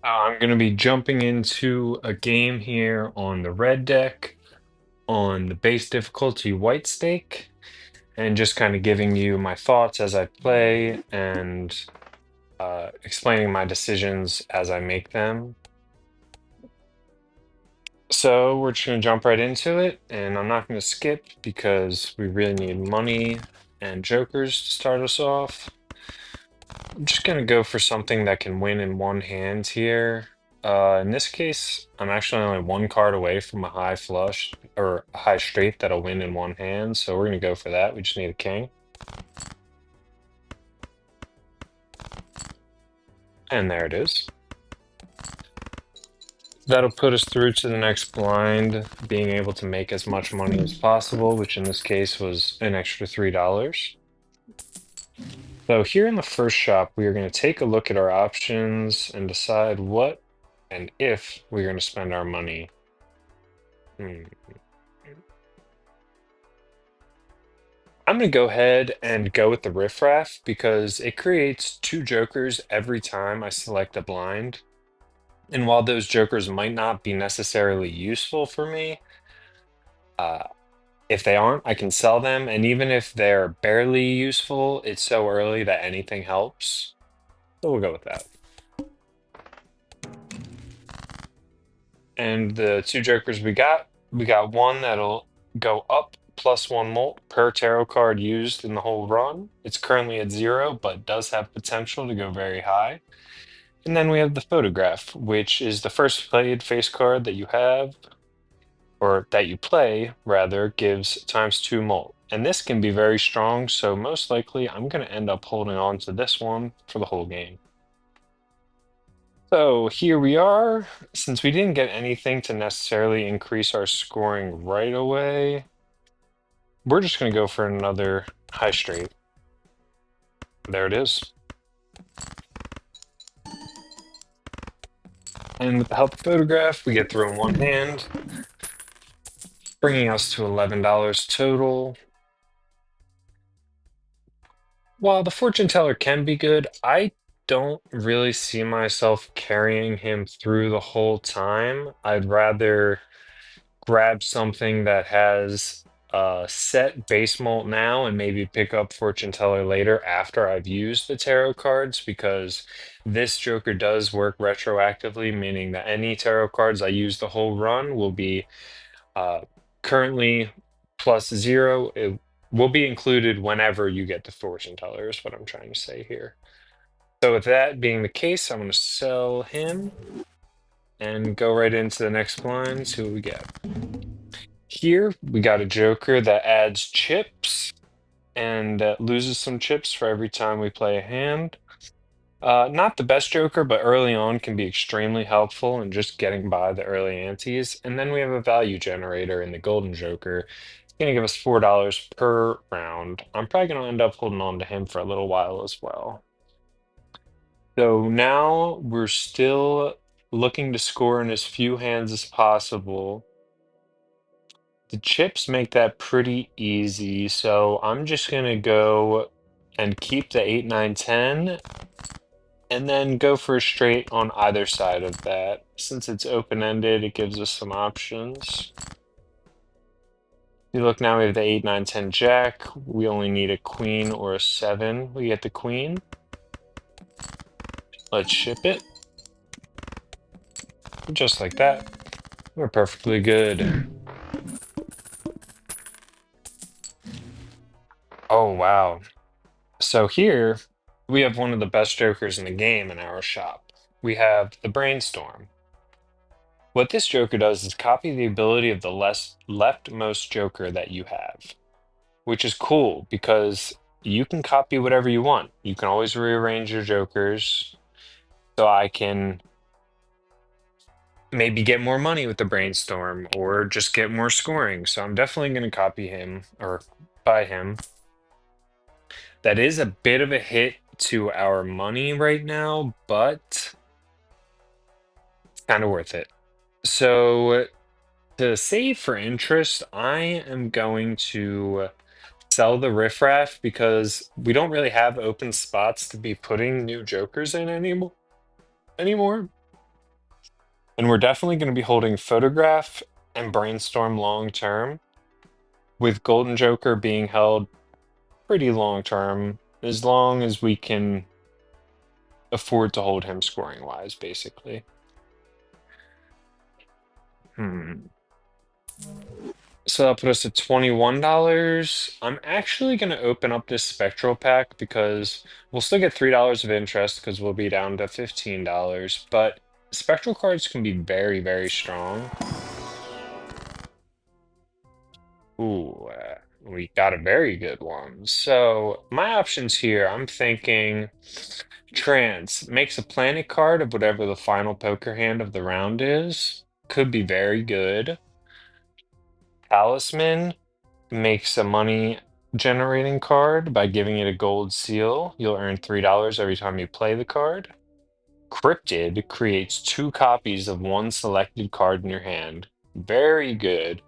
I'm going to be jumping into a game here on the red deck on the base difficulty white stake and just kind of giving you my thoughts as I play and explaining my decisions as I make them. So we're just going to jump right into it, and I'm not going to skip because we really need money and jokers to start us off. I'm just gonna go for something that can win in one hand here. In this case, I'm actually only one card away from a high flush or a high straight that'll win in one hand, so we're gonna go for that. We just need a king. And there it is. That'll put us through to the next blind, being able to make as much money as possible, which in this case was an extra $3. So here in the first shop, we are going to take a look at our options and decide what and if we're going to spend our money. Hmm. I'm going to go ahead and go with the riffraff because it creates two jokers every time I select a blind. And while those jokers might not be necessarily useful for me, uh, if they aren't, I can sell them. And even if they're barely useful, it's so early that anything helps. So we'll go with that. And the two jokers we got one that'll go up plus one molt per tarot card used in the whole run. It's currently at 0, but does have potential to go very high. And then we have the photograph, which is the first played face card that you have, or that you play, rather, gives ×2 molt. And this can be very strong, so most likely I'm going to end up holding on to this one for the whole game. So here we are. Since we didn't get anything to necessarily increase our scoring right away, we're just going to go for another high straight. There it is. And with the help of photograph, we get through in one hand, bringing us to $11 total. While the fortune teller can be good, I don't really see myself carrying him through the whole time. I'd rather grab something that has a set base molt now and maybe pick up fortune teller later after I've used the tarot cards because this joker does work retroactively, meaning that any tarot cards I use the whole run will be uh, currently +0. It will be included whenever you get the fortune teller, is what I'm trying to say here. So with that being the case, I'm going to sell him and go right into the next blind, see what we get. Here, we got a joker that adds chips and loses some chips for every time we play a hand. Not the best joker, but early on can be extremely helpful in just getting by the early antes. And then we have a value generator in the golden joker. It's going to give us $4 per round. I'm probably going to end up holding on to him for a little while as well. So now we're still looking to score in as few hands as possible. The chips make that pretty easy, so I'm just gonna go and keep the 8, 9, 10, and then go for a straight on either side of that. Since it's open-ended, it gives us some options. You look now, we have the 8, 9, 10 jack. We only need a queen or a 7. We get the queen. Let's ship it. Just like that. We're perfectly good. Oh, wow. So here we have one of the best jokers in the game in our shop. We have the Brainstorm. What this joker does is copy the ability of the less leftmost joker that you have, which is cool because you can copy whatever you want. You can always rearrange your jokers. So I can maybe get more money with the Brainstorm or just get more scoring. So I'm definitely going to copy him or buy him. That is a bit of a hit to our money right now, but it's kind of worth it. So to save for interest, I am going to sell the riffraff because we don't really have open spots to be putting new jokers in anymore. And we're definitely going to be holding photograph and brainstorm long term, with Golden Joker being held pretty long term, as long as we can afford to hold him scoring wise, basically. Hmm. So that'll put us at $21. I'm actually going to open up this spectral pack because we'll still get $3 of interest because we'll be down to $15. But spectral cards can be very, very strong. Ooh, we got a very good one. So my options here, I'm thinking Trance makes a planet card of whatever the final poker hand of the round is. Could be very good. Talisman makes a money generating card by giving it a gold seal. You'll earn $3 every time you play the card. Cryptid creates two copies of one selected card in your hand. Very good.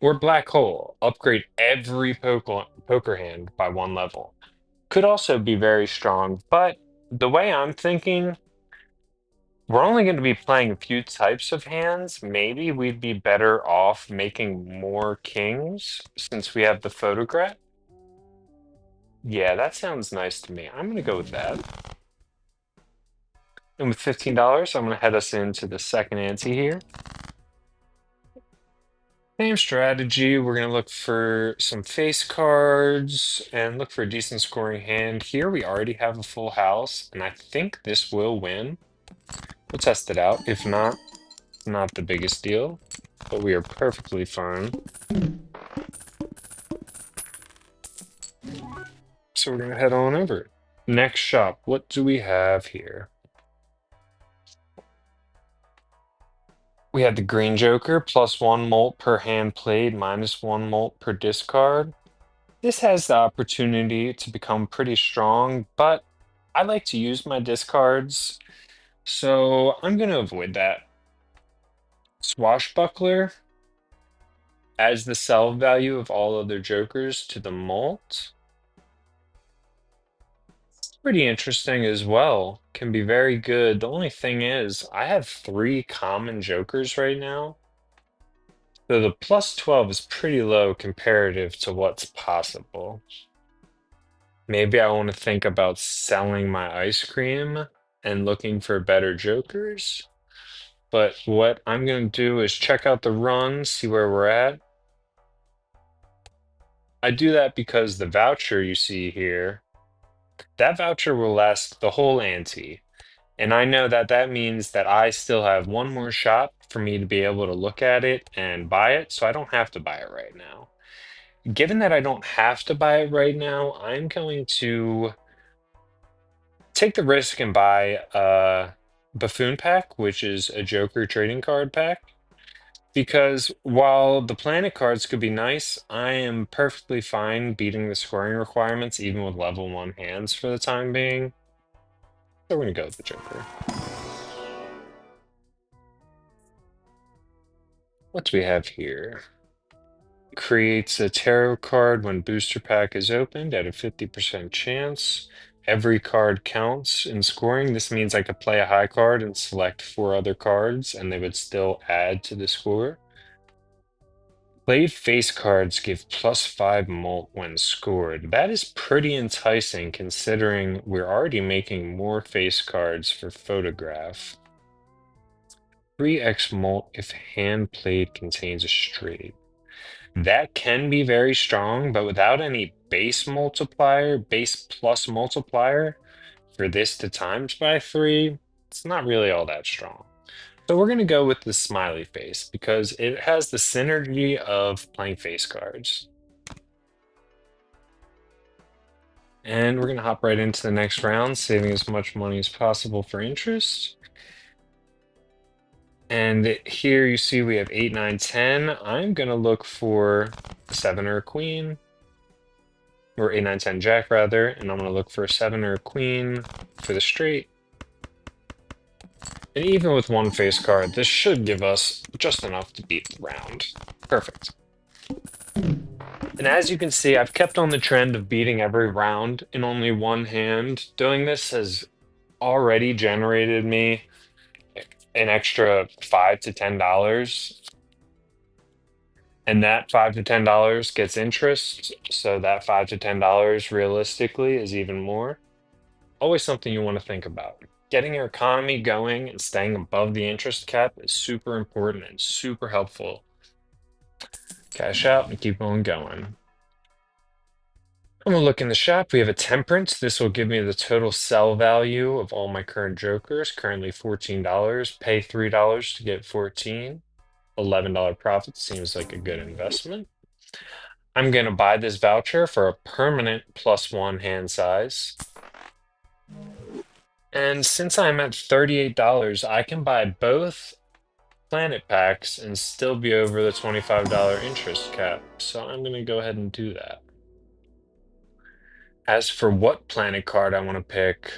Or Black Hole, upgrade every poker hand by one level. Could also be very strong, but the way I'm thinking, we're only going to be playing a few types of hands. Maybe we'd be better off making more kings since we have the photograph. Yeah, that sounds nice to me. I'm going to go with that. And with $15, I'm going to head us into the second ante here. Same strategy. We're going to look for some face cards and look for a decent scoring hand. Here we already have a full house, and I think this will win. We'll test it out. If not, it's not the biggest deal, but we are perfectly fine. So we're going to head on over. Next shop, what do we have here? We had the Green Joker, +1 molt per hand played, -1 molt per discard. This has the opportunity to become pretty strong, but I like to use my discards, so I'm going to avoid that. Swashbuckler adds the sell value of all other jokers to the molt. Pretty interesting as well. Can be very good. The only thing is, I have three common jokers right now. So the +12 is pretty low comparative to what's possible. Maybe I want to think about selling my ice cream and looking for better jokers. But what I'm going to do is check out the run, see where we're at. I do that because the voucher you see here, that voucher will last the whole ante. And I know that that means that I still have one more shot for me to be able to look at it and buy it, so I don't have to buy it right now. Given that I don't have to buy it right now, I'm going to take the risk and buy a Buffoon pack, which is a Joker trading card pack. Because while the planet cards could be nice, I am perfectly fine beating the scoring requirements even with level 1 hands for the time being. So we're gonna go with the Joker. What do we have here? Creates a tarot card when booster pack is opened at a 50% chance. Every card counts in scoring. This means I could play a high card and select 4 other cards, and they would still add to the score. Played face cards give +5 molt when scored. That is pretty enticing considering we're already making more face cards for photograph. 3x molt if hand played contains a straight. That can be very strong, but without any base multiplier, base plus multiplier for this to times by 3, it's not really all that strong. So we're going to go with the smiley face because it has the synergy of playing face cards. And we're going to hop right into the next round, saving as much money as possible for interest. And here you see we have 8, 9, 10. I'm going to look for a 7 or a queen, or 8, 9, 10 jack rather, and I'm going to look for a 7 or a queen for the straight. And even with one face card, this should give us just enough to beat the round. Perfect. And as you can see, I've kept on the trend of beating every round in only one hand. Doing this has already generated me an extra $5 to $10, and that $5 to $10 gets interest, so that $5 to $10 realistically is even more. Always something you want to think about. Getting your economy going and staying above the interest cap is super important and super helpful. Cash out and keep on going. I'm gonna look in the shop. We have a temperance. This will give me the total sell value of all my current jokers. Currently $14. Pay $3 to get 14. $11 profit seems like a good investment. I'm gonna buy this voucher for a permanent +1 hand size. And since I'm at $38, I can buy both planet packs and still be over the $25 interest cap. So I'm gonna go ahead and do that. As for what planet card I want to pick,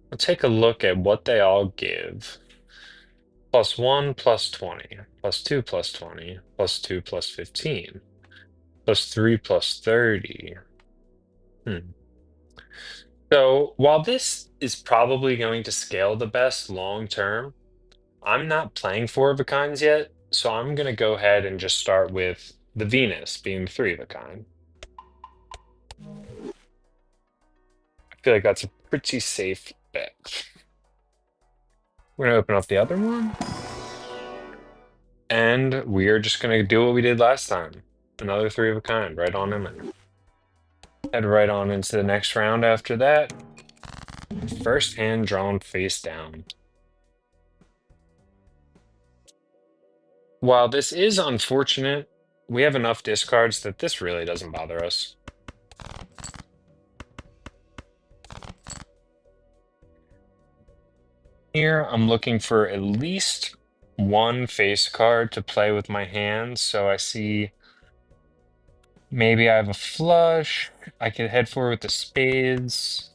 we'll take a look at what they all give. +1 +20, +2 +20, +2 +15, +3 +30. Hmm. So while this is probably going to scale the best long term, I'm not playing four of a kinds yet, so I'm gonna go ahead and just start with the Venus being three of a kind. I feel like that's a pretty safe bet. We're gonna open up the other one. And we are just going to do what we did last time. Another three of a kind, right on in there. Head right on into the next round after that. First hand drawn face down. While this is unfortunate, we have enough discards that this really doesn't bother us. Here, I'm looking for at least one face card to play with my hands. So I see maybe I have a flush. I could head forward with the spades.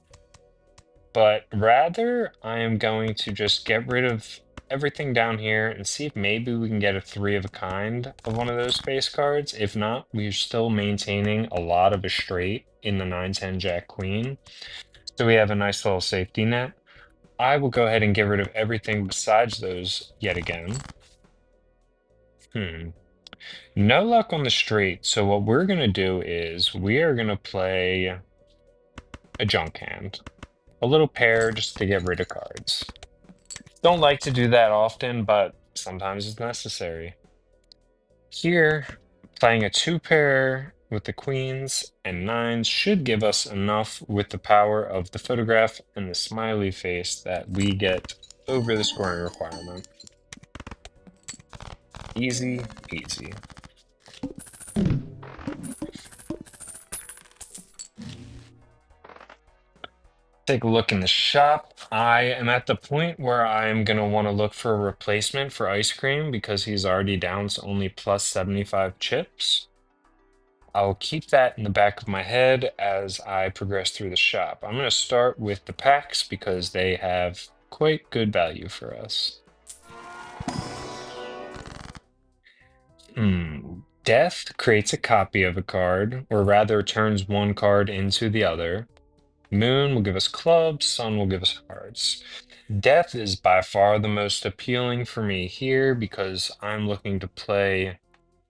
But rather, I am going to just get rid of everything down here and see if maybe we can get a three of a kind of one of those face cards. If not, we're still maintaining a lot of a straight in the 9-10 Jack Queen. So we have a nice little safety net. I will go ahead and get rid of everything besides those yet again. No luck on the straight. So what we're going to do is we are going to play a junk hand. A little pair just to get rid of cards. Don't like to do that often, but sometimes it's necessary. Here, playing a two pair with the queens and nines should give us enough with the power of the photograph and the smiley face that we get over the scoring requirement. Easy peasy. Take a look in the shop. I am at the point where I'm going to want to look for a replacement for ice cream because he's already down to only +75 chips. I'll keep that in the back of my head as I progress through the shop. I'm going to start with the packs because they have quite good value for us. Death creates a copy of a card, or rather turns one card into the other. Moon will give us clubs, Sun will give us hearts. Death is by far the most appealing for me here because I'm looking to play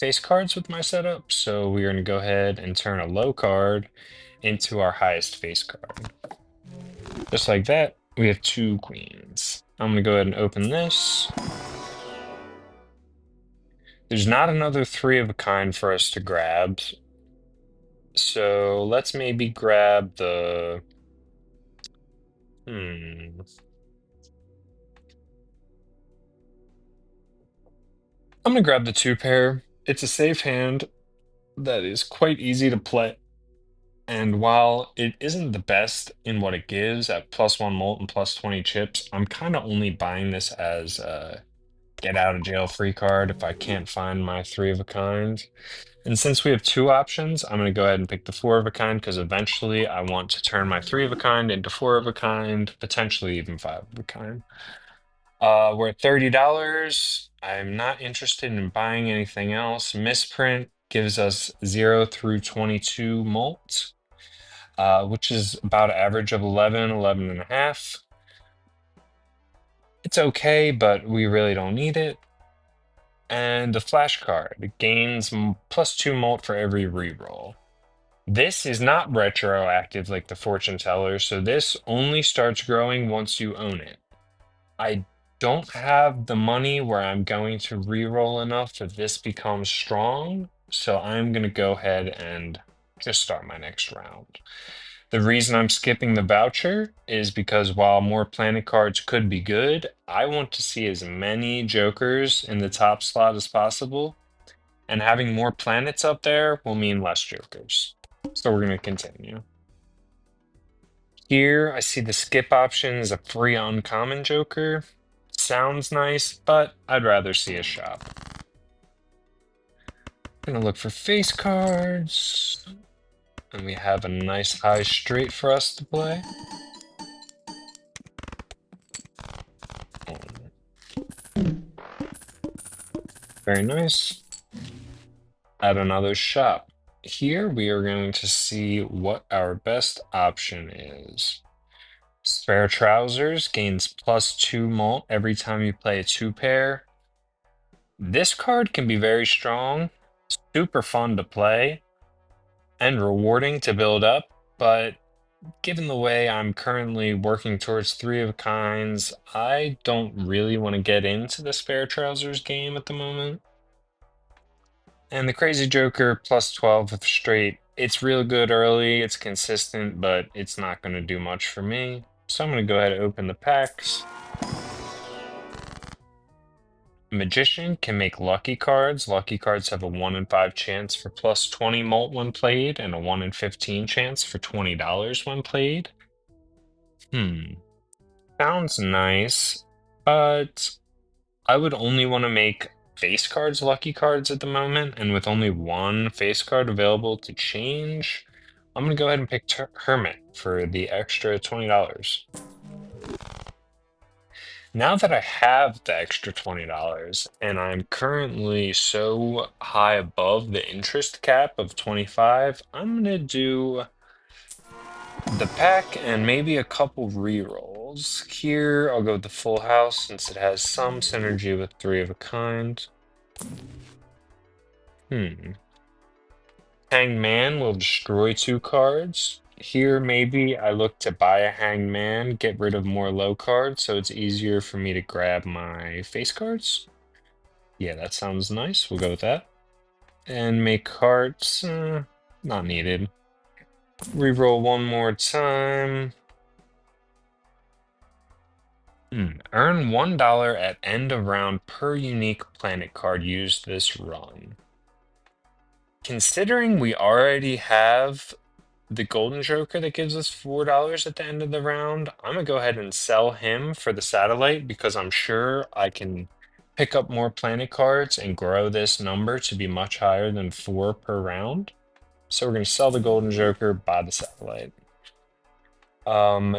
face cards with my setup. So we're going to go ahead and turn a low card into our highest face card. Just like that, we have two queens. I'm going to go ahead and open this. There's not another three of a kind for us to grab. So let's maybe grab the... I'm going to grab the two pair. It's a safe hand that is quite easy to play. And while it isn't the best in what it gives at +1 molt and +20 chips, I'm kind of only buying this as a get out of jail free card if I can't find my three of a kind. And since we have two options, I'm going to go ahead and pick the four of a kind because eventually I want to turn my three of a kind into four of a kind, potentially even five of a kind. We're at $30. I'm not interested in buying anything else. Misprint gives us 0 through 22 molt, which is about an average of 11, 11 and a half. It's okay, but we really don't need it. And the flash card, it gains +2 mult for every reroll. This is not retroactive like the fortune teller, so this only starts growing once you own it. I don't have the money where I'm going to reroll enough that this becomes strong, so I'm going to go ahead and just start my next round. The reason I'm skipping the voucher is because while more planet cards could be good, I want to see as many jokers in the top slot as possible, and having more planets up there will mean less jokers. So we're going to continue. Here, I see the skip option is a free uncommon joker. Sounds nice, but I'd rather see a shop. Gonna look for face cards. And we have a nice high straight for us to play. Very nice. Add another shop. Here we are going to see what our best option is. Spare Trousers gains +2 mult every time you play a 2-pair. This card can be very strong, super fun to play, and rewarding to build up, but given the way I'm currently working towards 3 of kinds, I don't really want to get into the Spare Trousers game at the moment. And the Crazy Joker +12 of straight, it's real good early, it's consistent, but it's not going to do much for me. So I'm going to go ahead and open the packs. Magician can make lucky cards. Lucky cards have a 1 in 5 chance for +20 mult when played, and a 1 in 15 chance for $20 when played. Sounds nice, but I would only want to make face cards lucky cards at the moment, and with only one face card available to change, I'm gonna go ahead and pick Hermit for the extra $20. Now that I have the extra $20 and I'm currently so high above the interest cap of 25, I'm gonna do the pack and maybe a couple rerolls. Here, I'll go with the full house since it has some synergy with 3 of a kind. Hanged Man will destroy 2 cards. Here, maybe I look to buy a Hanged Man, get rid of more low cards, so it's easier for me to grab my face cards. Yeah, that sounds nice. We'll go with that. And make cards, not needed. Reroll one more time. Earn $1 at end of round per unique planet card used this run. Considering we already have the Golden Joker that gives us $4 at the end of the round, I'm gonna go ahead and sell him for the satellite because I'm sure I can pick up more planet cards and grow this number to be much higher than 4 per round. So we're gonna sell the Golden Joker, buy the satellite.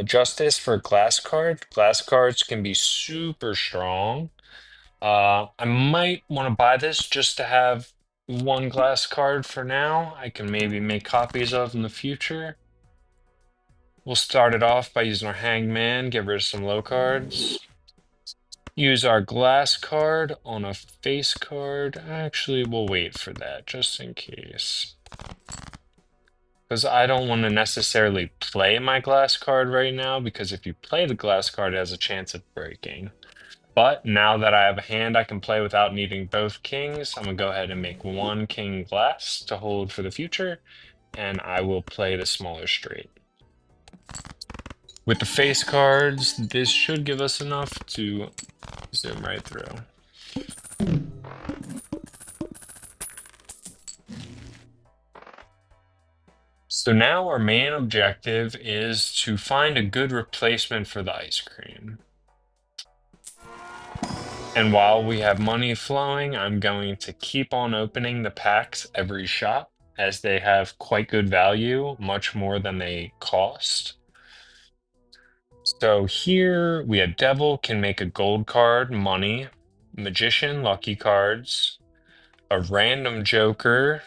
Justice for glass card. Glass cards can be super strong. I might want to buy this just to have one glass card for now. I can maybe make copies of in the future. We'll start it off by using our Hangman, get rid of some low cards. Use our glass card on a face card. Actually, we'll wait for that just in case. Because I don't want to necessarily play my glass card right now, because if you play the glass card, it has a chance of breaking. But now that I have a hand I can play without needing both kings, I'm going to go ahead and make one king glass to hold for the future, and I will play the smaller straight. With the face cards, this should give us enough to zoom right through. So now our main objective is to find a good replacement for the ice cream. And while we have money flowing, I'm going to keep on opening the packs every shop, as they have quite good value, much more than they cost. So here we have Devil can make a gold card, money, Magician, lucky cards, a random Joker.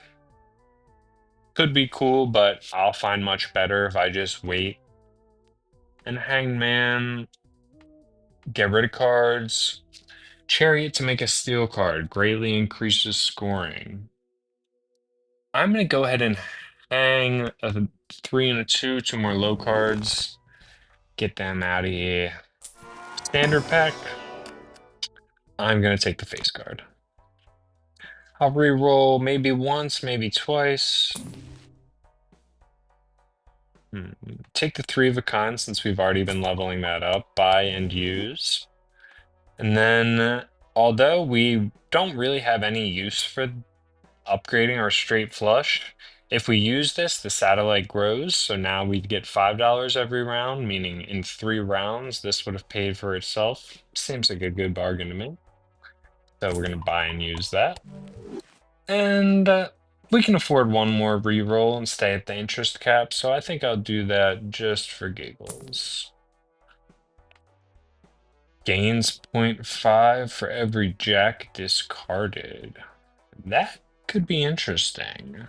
Could be cool, but I'll find much better if I just wait. And Hangman, Get rid of cards. Chariot to make a steel card greatly increases scoring. I'm going to go ahead and hang a 3 and a 2, two more low cards. Get them out of here. Standard pack. I'm going to take the face card. I'll re-roll maybe once, maybe twice. Take the 3 of a kind since we've already been leveling that up. Buy and use. And then, although we don't really have any use for upgrading our straight flush, if we use this, the satellite grows. So now we'd get $5 every round, meaning in 3 rounds, this would have paid for itself. Seems like a good bargain to me. So we're going to buy and use that. And we can afford one more reroll and stay at the interest cap. So I think I'll do that just for giggles. Gains 0.5 for every jack discarded. That could be interesting.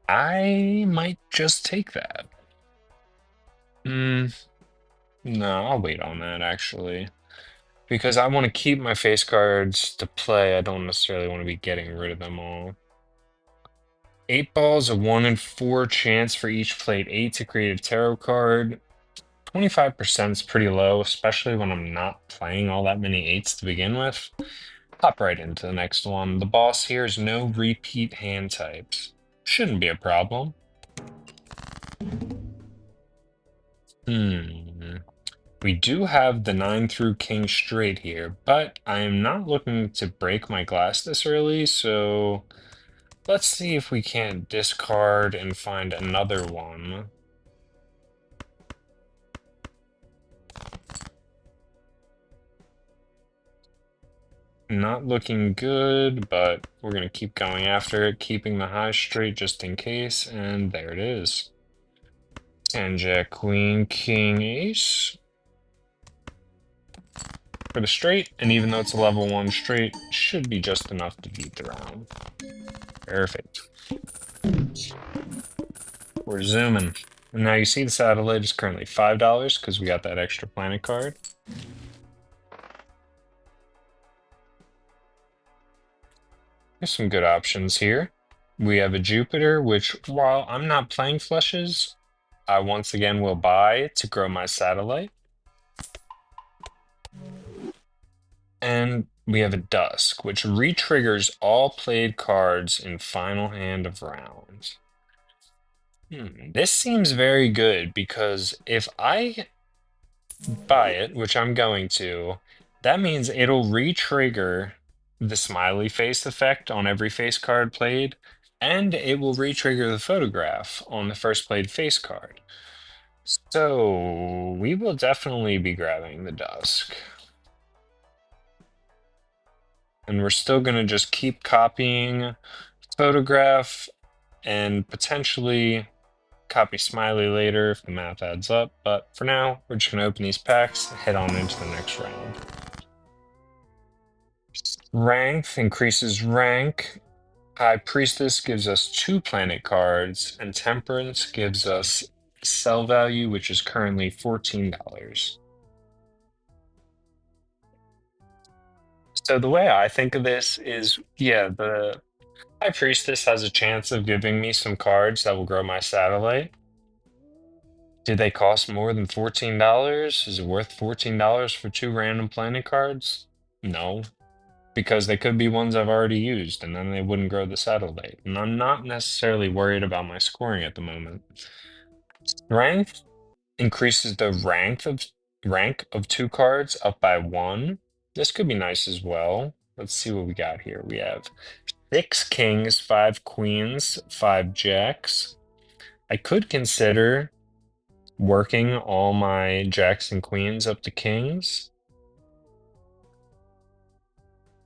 I might just take that. No, I'll wait on that actually. Because I want to keep my face cards to play. I don't necessarily want to be getting rid of them all. 8 balls, a 1 in 4 chance for each played 8 to create a tarot card. 25% is pretty low, especially when I'm not playing all that many 8s to begin with. Hop right into the next one. The boss here is no repeat hand types. Shouldn't be a problem. We do have the 9 through king straight here, but I am not looking to break my glass this early, so let's see if we can't discard and find another one. Not looking good, but we're going to keep going after it, keeping the high straight just in case, and there it is. 10 jack, queen, king, ace for the straight, and even though it's a level 1 straight, should be just enough to beat the round. Perfect. We're zooming. And now you see the satellite is currently $5 because we got that extra planet card. There's some good options here. We have a Jupiter, which while I'm not playing flushes, I once again will buy to grow my satellite. And we have a Dusk, which re-triggers all played cards in final hand of rounds. This seems very good because if I buy it, which I'm going to, that means it'll re-trigger the smiley face effect on every face card played, and it will re-trigger the photograph on the first played face card. So we will definitely be grabbing the Dusk. And we're still going to just keep copying photograph and potentially copy smiley later if the math adds up. But for now, we're just going to open these packs and head on into the next round. Rank increases rank. High Priestess gives us 2 planet cards, and Temperance gives us sell value, which is currently $14. So the way I think of this is, yeah, the High Priestess has a chance of giving me some cards that will grow my satellite. Do they cost more than $14? Is it worth $14 for 2 random planet cards? No, because they could be ones I've already used, and then they wouldn't grow the satellite. And I'm not necessarily worried about my scoring at the moment. Strength increases the rank of 2 cards up by 1. This could be nice as well. Let's see what we got here. We have 6 kings, 5 queens, 5 jacks. I could consider working all my jacks and queens up to kings,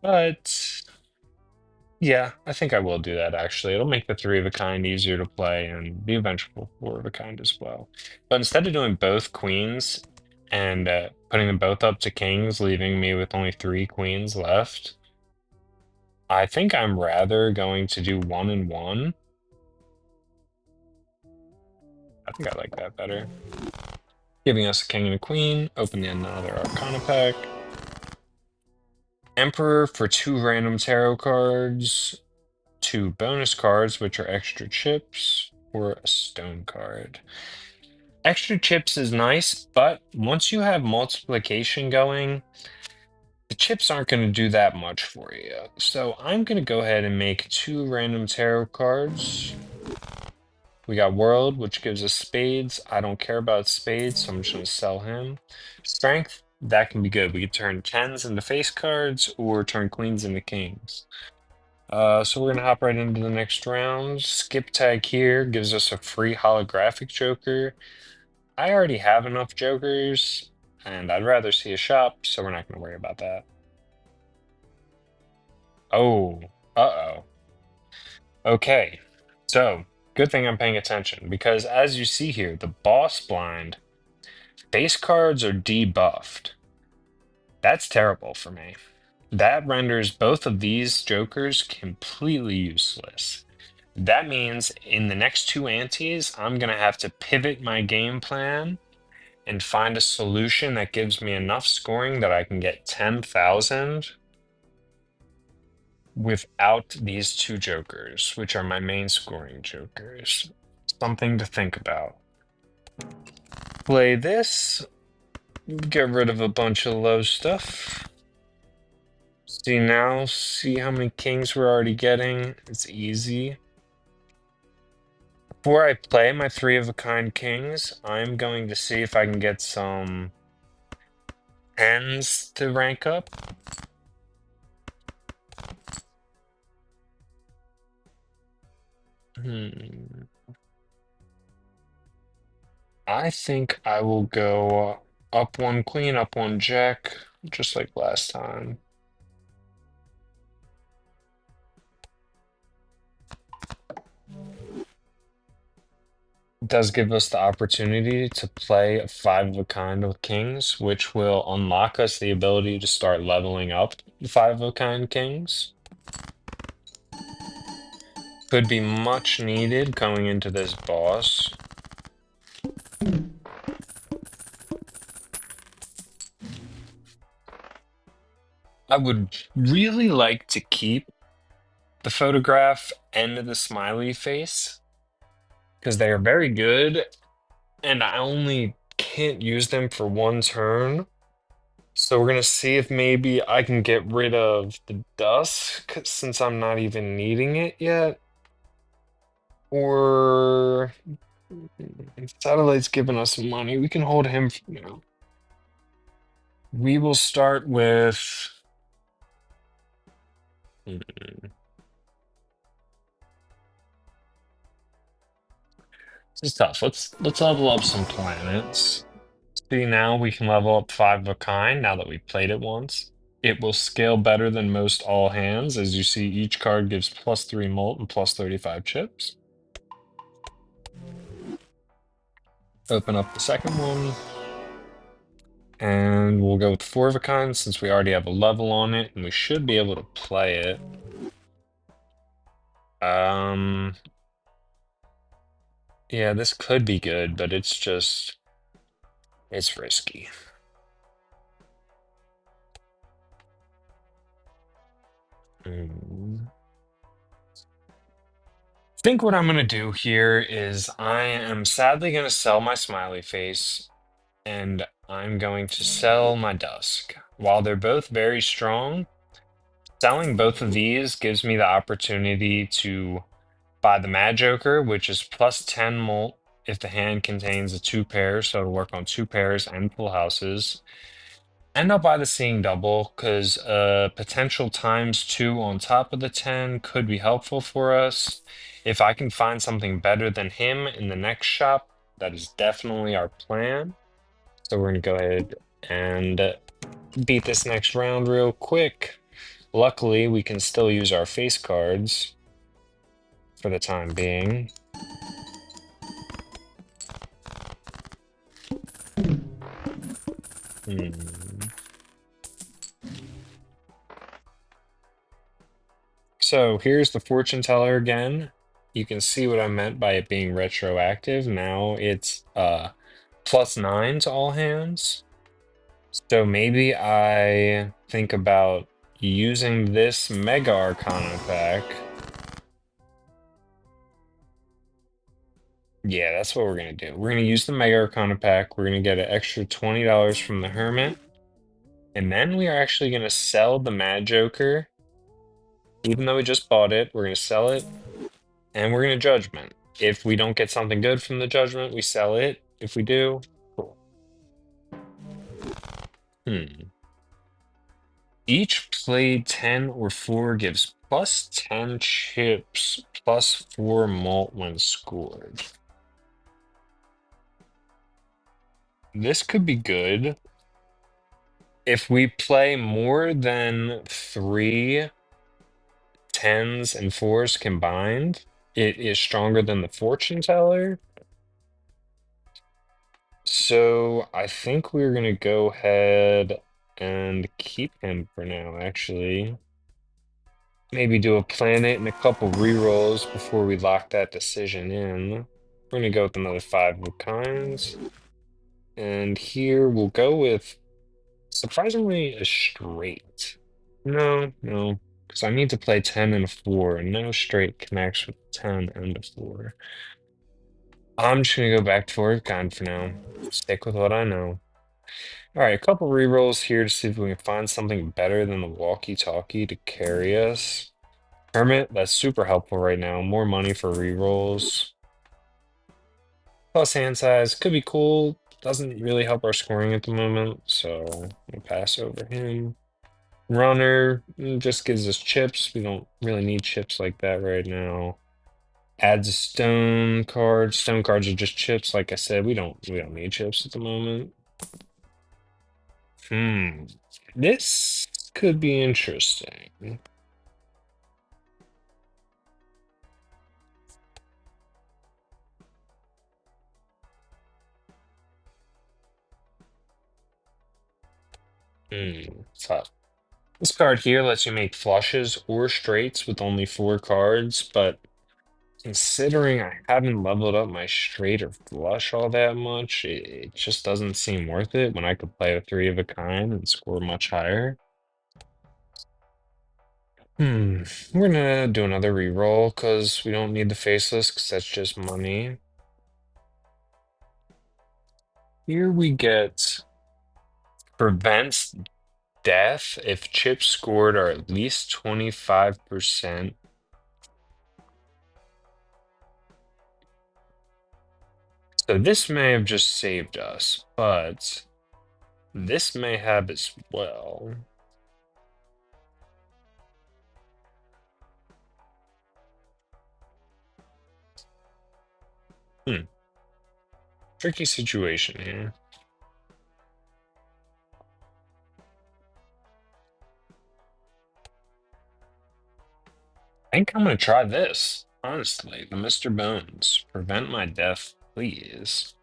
but yeah, I think I will do that actually. It'll make the 3 of a kind easier to play and the eventual 4 of a kind as well. But instead of doing both queens and putting them both up to kings, leaving me with only 3 queens left, I think I'm rather going to do 1 and 1. I think I like that better. giving us a king and a queen. Open another Arcana pack. Emperor for two random tarot cards, two bonus cards, which are extra chips, or a stone card. Extra chips is nice, but once you have multiplication going, the chips aren't going to do that much for you. So I'm going to go ahead and make two random tarot cards. We got World, which gives us spades. I don't care about spades, so I'm just going to sell him. Strength, that can be good. We can turn tens into face cards or turn queens into kings. So we're going to hop right into the next round. Skip tag here gives us a free holographic joker. I already have enough jokers, and I'd rather see a shop, so we're not going to worry about that. Oh, uh-oh. Okay, so good thing I'm paying attention, because as you see here, the boss blind, face cards are debuffed. That's terrible for me. That renders both of these jokers completely useless. That means in the next two antes, I'm going to have to pivot my game plan and find a solution that gives me enough scoring that I can get 10,000 without these two jokers, which are my main scoring jokers. Something to think about. Play this, get rid of a bunch of low stuff. See how many kings we're already getting? It's easy. Before I play my three of a kind kings, I'm going to see if I can get some tens to rank up. I think I will go up one queen, up one jack, just like last time. It does give us the opportunity to play a five of a kind with kings, which will unlock us the ability to start leveling up the five of a kind kings. Could be much needed going into this boss. I would really like to keep the photograph and the smiley face because they are very good, and I only can't use them for one turn. So we're gonna see if maybe I can get rid of the dusk since I'm not even needing it yet. Or Satellite's giving us some money. We can hold him, We will start with this is tough. Let's level up some planets. See, now we can level up five of a kind now that we played it once. It will scale better than most all hands. As you see, each card gives +3 molt and +35 chips. Open up the second one. And we'll go with four of a kind since we already have a level on it, and we should be able to play it. Yeah, this could be good, but it's risky. I think what I'm gonna do here is I am sadly gonna sell my smiley face, and I'm going to sell my dusk. While they're both very strong, selling both of these gives me the opportunity to buy the Mad Joker, which is +10 molt if the hand contains a two pair, so it'll work on two pairs and full houses. And I'll buy the Seeing Double because potential ×2 on top of the 10 could be helpful for us. If I can find something better than him in the next shop, that is definitely our plan. So we're going to go ahead and beat this next round real quick. Luckily, we can still use our face cards for the time being. So here's the fortune teller again. You can see what I meant by it being retroactive. Now it's +9 to all hands. So maybe I think about using this Mega Arcana pack. Yeah, that's what we're gonna do. We're gonna use the Mega Arcana pack. We're gonna get an extra $20 from the Hermit. And then we are actually gonna sell the Mad Joker. Even though we just bought it, we're gonna sell it and we're gonna Judgment. If we don't get something good from the Judgment, we sell it. If we do, cool. Hmm. Each played 10 or 4 gives +10 chips, +4 malt when scored. This could be good. If we play more than 3 10s and 4s combined, it is stronger than the fortune teller. So I think we're gonna go ahead and keep him for now, actually. Maybe do a planet and a couple rerolls before we lock that decision in. We're gonna go with another 5 of kinds. And here we'll go with surprisingly a straight. No, no, because I need to play 10 and a 4, and no straight connects with 10 and a 4. I'm just gonna go back to four of kind for now. Stick with what I know. All right, a couple rerolls here to see if we can find something better than the walkie-talkie to carry us. Hermit, that's super helpful right now. More money for rerolls. Plus hand size could be cool. Doesn't really help our scoring at the moment, so we'll pass over him. Runner just gives us chips. We don't really need chips like that right now. Adds a stone card. Stone cards are just chips. Like I said, we don't need chips at the moment. This could be interesting. Tough. This card here lets you make flushes or straights with only 4 cards, but considering I haven't leveled up my straight or flush all that much, it just doesn't seem worth it when I could play a 3 of a kind and score much higher. We're gonna do another reroll because we don't need the faceless because that's just money. Here we get prevents death if chips scored are at least 25%. So this may have just saved us, but this may have as well. Tricky situation here. I think I'm gonna try this, honestly. The Mr. Bones. Prevent my death, please.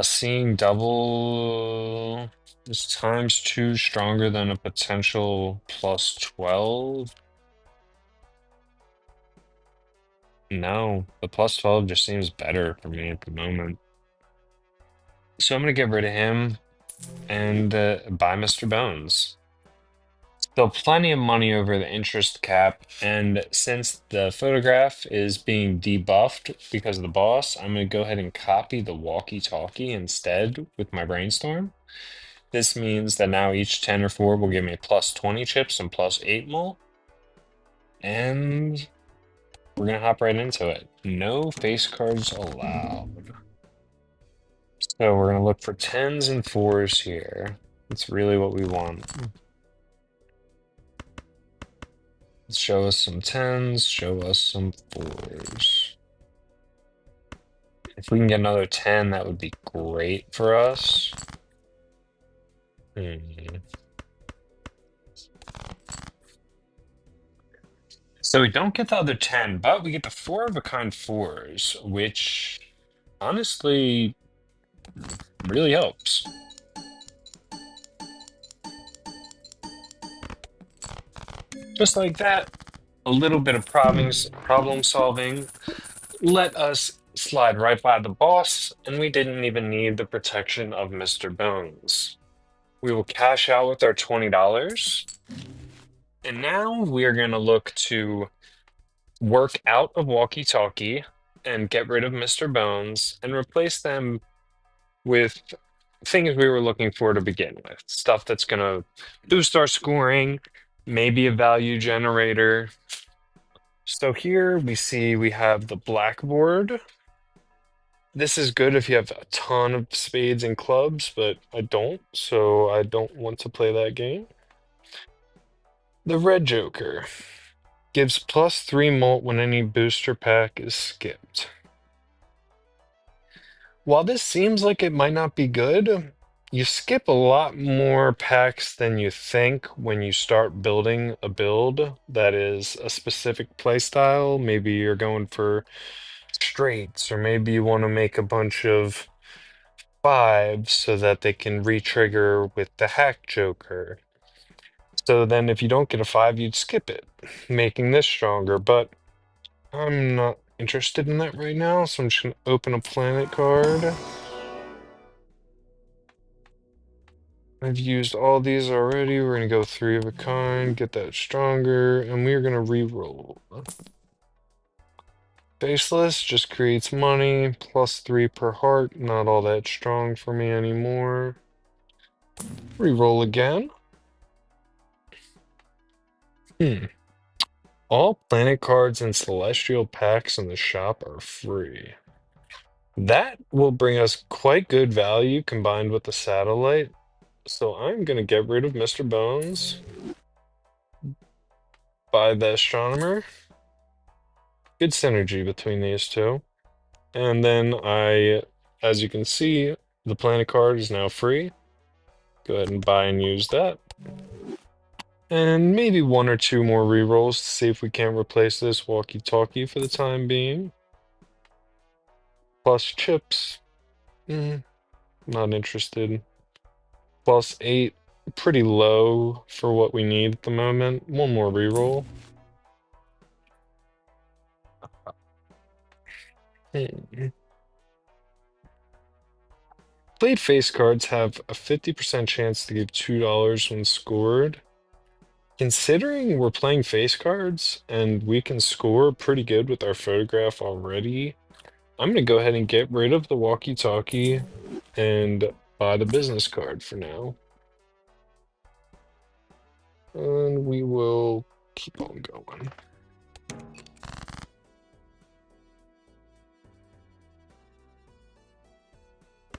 Seeing double is ×2 stronger than a potential +12. No, the +12 just seems better for me at the moment. So I'm gonna get rid of him and buy Mr. Bones. Still plenty of money over the interest cap, and since the photograph is being debuffed because of the boss, I'm gonna go ahead and copy the walkie-talkie instead with my brainstorm. This means that now each 10 or 4 will give me +20 chips and +8 mul. And we're gonna hop right into it. No face cards allowed. So we're gonna look for 10s and 4s here. That's really what we want. Show us some 10s, show us some 4s. If we can get another 10, that would be great for us. So we don't get the other 10, but we get the 4 of a kind 4s, which honestly really helps. Just like that, a little bit of problem solving. Let us slide right by the boss, and we didn't even need the protection of Mr. Bones. We will cash out with our $20, and now we are going to look to work out of walkie-talkie and get rid of Mr. Bones and replace them with things we were looking for to begin with. Stuff that's going to boost our scoring, maybe a value generator. So here we see we have the blackboard. This is good if you have a ton of spades and clubs, but I don't, so I don't want to play that game. The red joker gives +3 mult when any booster pack is skipped. While this seems like it might not be good, you skip a lot more packs than you think when you start building a build that is a specific playstyle. Maybe you're going for straights, or maybe you want to make a bunch of fives so that they can re-trigger with the hack joker. So then if you don't get a 5, you'd skip it, making this stronger, but I'm not interested in that right now, so I'm just gonna open a planet card. I've used all these already. We're gonna go 3 of a kind, get that stronger, and we're gonna re-roll. Faceless just creates money, +3 per heart, not all that strong for me anymore. Re-roll again. All planet cards and celestial packs in the shop are free. That will bring us quite good value combined with the satellite. So I'm going to get rid of Mr. Bones, buy the astronomer. Good synergy between these two. And then as you can see, the planet card is now free. Go ahead and buy and use that. And maybe 1 or 2 more rerolls to see if we can't replace this walkie-talkie for the time being. Plus chips. Not interested. +8. Pretty low for what we need at the moment. 1 more reroll. Played face cards have a 50% chance to give $2 when scored. Considering we're playing face cards and we can score pretty good with our photograph already, I'm going to go ahead and get rid of the walkie-talkie and buy the business card for now. And we will keep on going.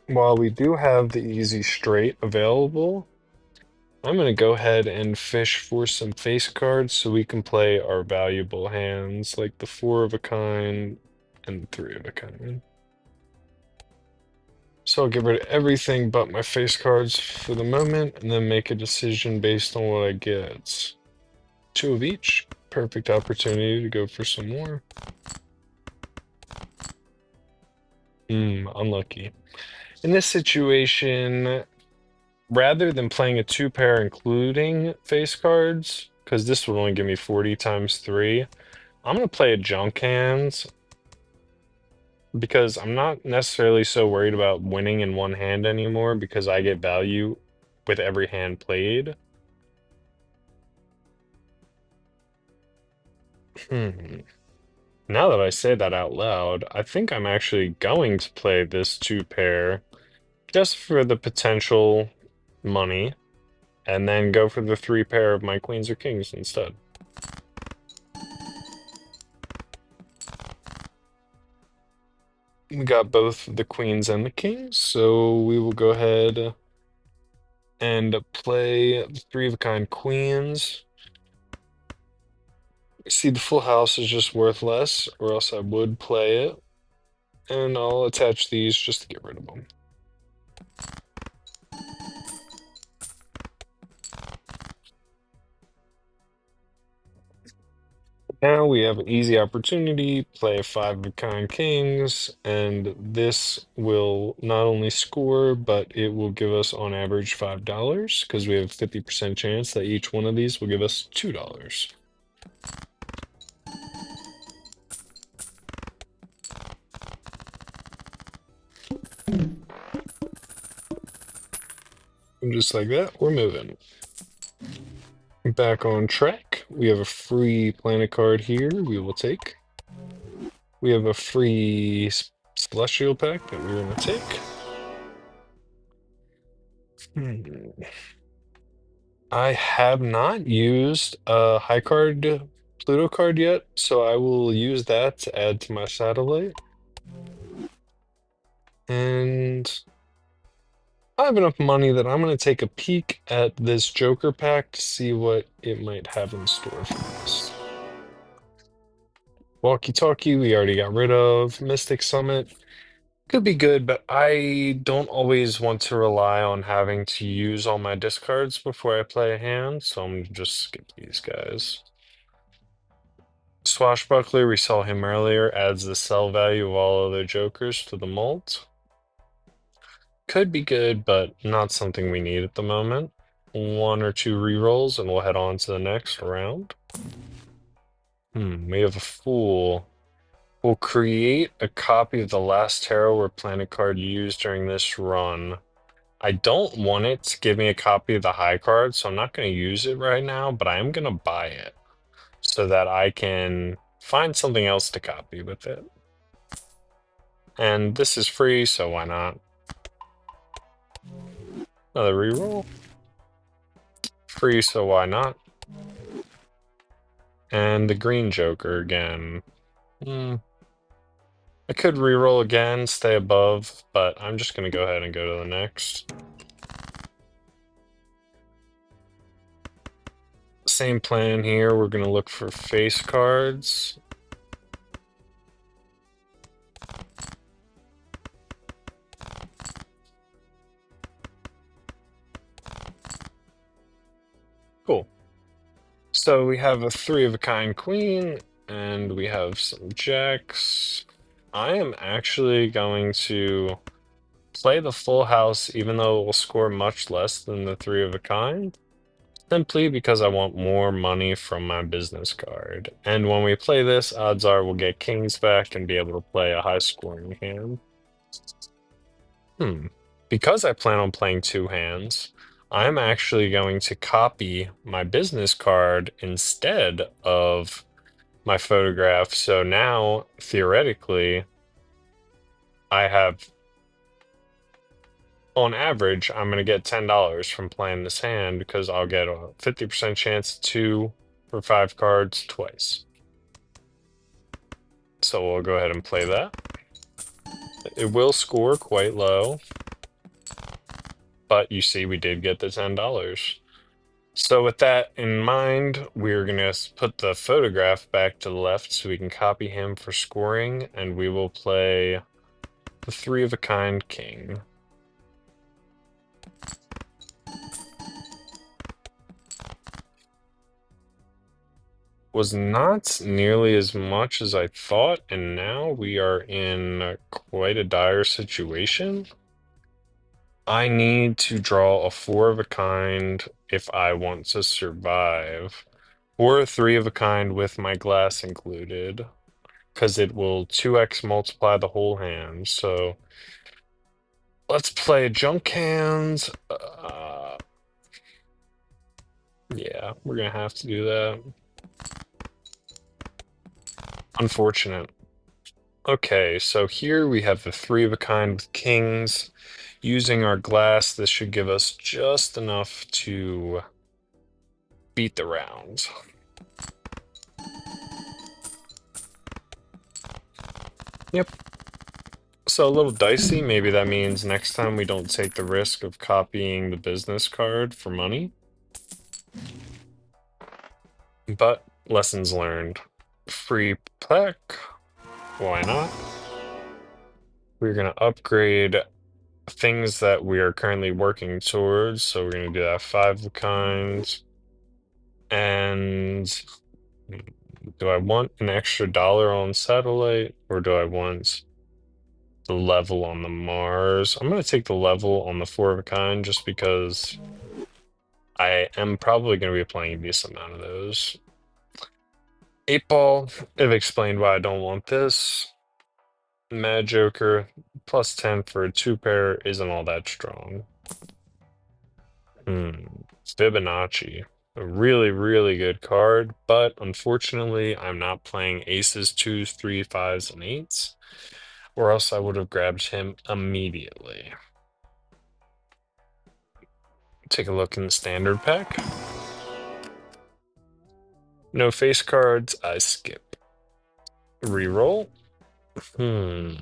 While we do have the easy straight available, I'm going to go ahead and fish for some face cards so we can play our valuable hands, like the 4 of a kind and 3 of a kind. So I'll get rid of everything but my face cards for the moment, and then make a decision based on what I get. 2 of each. Perfect opportunity to go for some more. Unlucky. In this situation, rather than playing a 2-pair including face cards, because this would only give me 40 times 3, I'm going to play a junk hands because I'm not necessarily so worried about winning in one hand anymore because I get value with every hand played. Now that I say that out loud, I think I'm actually going to play this 2-pair just for the potential money, and then go for the 3-pair of my queens or kings instead. We got both the queens and the kings, so we will go ahead and play the 3 of a kind queens. See, the full house is just worth less, or else I would play it. And I'll attach these just to get rid of them. Now we have an easy opportunity, play a 5 of a kind kings, and this will not only score, but it will give us on average $5, because we have a 50% chance that each one of these will give us $2. And just like that, we're moving. Back on track. We have a free planet card here we will take. We have a free celestial pack that we're going to take. Hmm. I have not used a high card Pluto card yet, so I will use that to add to my satellite. And I have enough money that I'm going to take a peek at this Joker pack to see what it might have in store for us. Walkie-talkie, we already got rid of. Mystic Summit could be good, but I don't always want to rely on having to use all my discards before I play a hand, so I'm gonna just skip these guys. Swashbuckler, we saw him earlier, adds the sell value of all other jokers to the mult. Could be good, but not something we need at the moment. One or two rerolls, and we'll head on to the next round. We have a Fool. We'll create a copy of the last tarot or planet card used during this run. I don't want it to give me a copy of the high card, so I'm not going to use it right now, but I am going to buy it so that I can find something else to copy with it. And this is free, so why not? Another reroll. Free, so why not? And the green Joker again. I could reroll again, stay above, but I'm just going to go ahead and go to the next. Same plan here. We're going to look for face cards. Cool. So we have a three of a kind queen, and we have some jacks. I am actually going to play the full house, even though it will score much less than the three of a kind, simply because I want more money from my business card. And when we play this, odds are we'll get kings back and be able to play a high scoring hand. Because I plan on playing two hands, I'm actually going to copy my business card instead of my photograph. So now, theoretically, I have, on average, I'm going to get $10 from playing this hand because I'll get a 50% chance two for five cards twice. So we'll go ahead and play that. It will score quite low, but you see we did get the $10. So with that in mind, we're going to put the photograph back to the left so we can copy him for scoring, and we will play the three of a kind king. Was not nearly as much as I thought, and now we are in quite a dire situation. I need to draw a four of a kind if I want to survive, or a three of a kind with my glass included, because it will 2x multiply the whole hand. So let's play junk hands. Yeah, we're gonna have to do that. Unfortunate. Okay, so here we have the three of a kind with kings. Using our glass, this should give us just enough to beat the round. Yep. So a little dicey. Maybe that means next time we don't take the risk of copying the business card for money. But lessons learned. Free pack. Why not? We're going to upgrade things that we are currently working towards. So we're going to do that five of kinds. And do I want an extra dollar on satellite or do I want the level on the Mars? I'm going to take the level on the four of a kind just because I am probably going to be playing a decent amount of those. Eight ball, I've explained why I don't want this. Mad Joker, plus 10 for a two pair isn't all that strong. Hmm. Fibonacci. A really, really good card, but unfortunately, I'm not playing aces, twos, three, fives, and eights, or else I would have grabbed him immediately. Take a look in the standard pack. No face cards, I skip. Reroll. Hmm.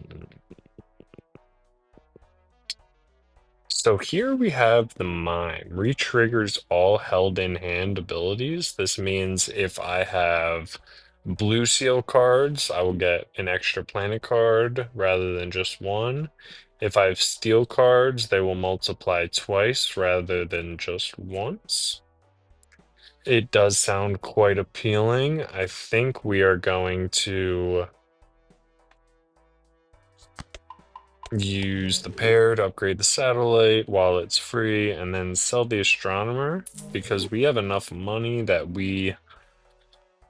So here we have the mime. Retriggers all held in hand abilities. This means if I have blue seal cards, I will get an extra planet card rather than just one. If I have steel cards, they will multiply twice rather than just once. It does sound quite appealing. I think we are going to use the pair to upgrade the satellite while it's free, and then sell the astronomer because we have enough money that we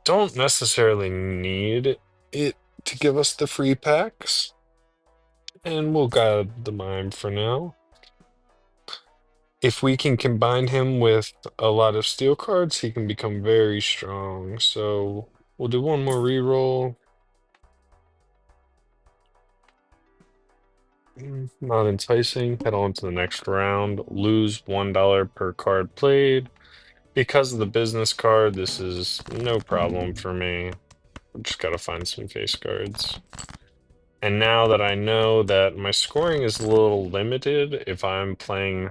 don't necessarily need it to give us the free packs. And we'll grab the mime for now. If we can combine him with a lot of steel cards, he can become very strong. So we'll do one more reroll. Not enticing. Head on to the next round. Lose $1 per card played. Because of the business card, this is no problem for me. Just gotta find some face cards. And now that I know that my scoring is a little limited if I'm playing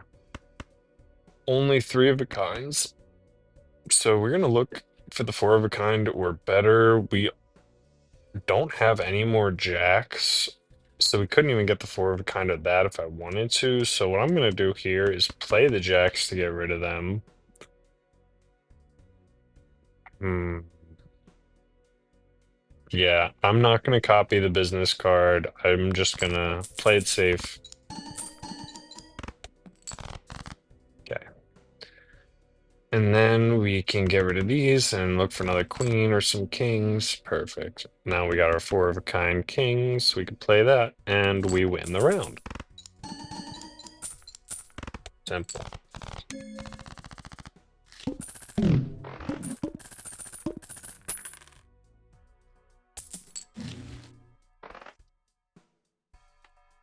only three of a kinds, so we're gonna look for the four of a kind or better. We don't have any more jacks, so we couldn't even get the four of a kind of that if I wanted to. So what I'm gonna do here is play the jacks to get rid of them. Hmm. Yeah, I'm not gonna copy the business card. I'm just gonna play it safe. Okay. And then we can get rid of these and look for another queen or some kings. Perfect. Now we got our four of a kind kings. We can play that and we win the round. Simple.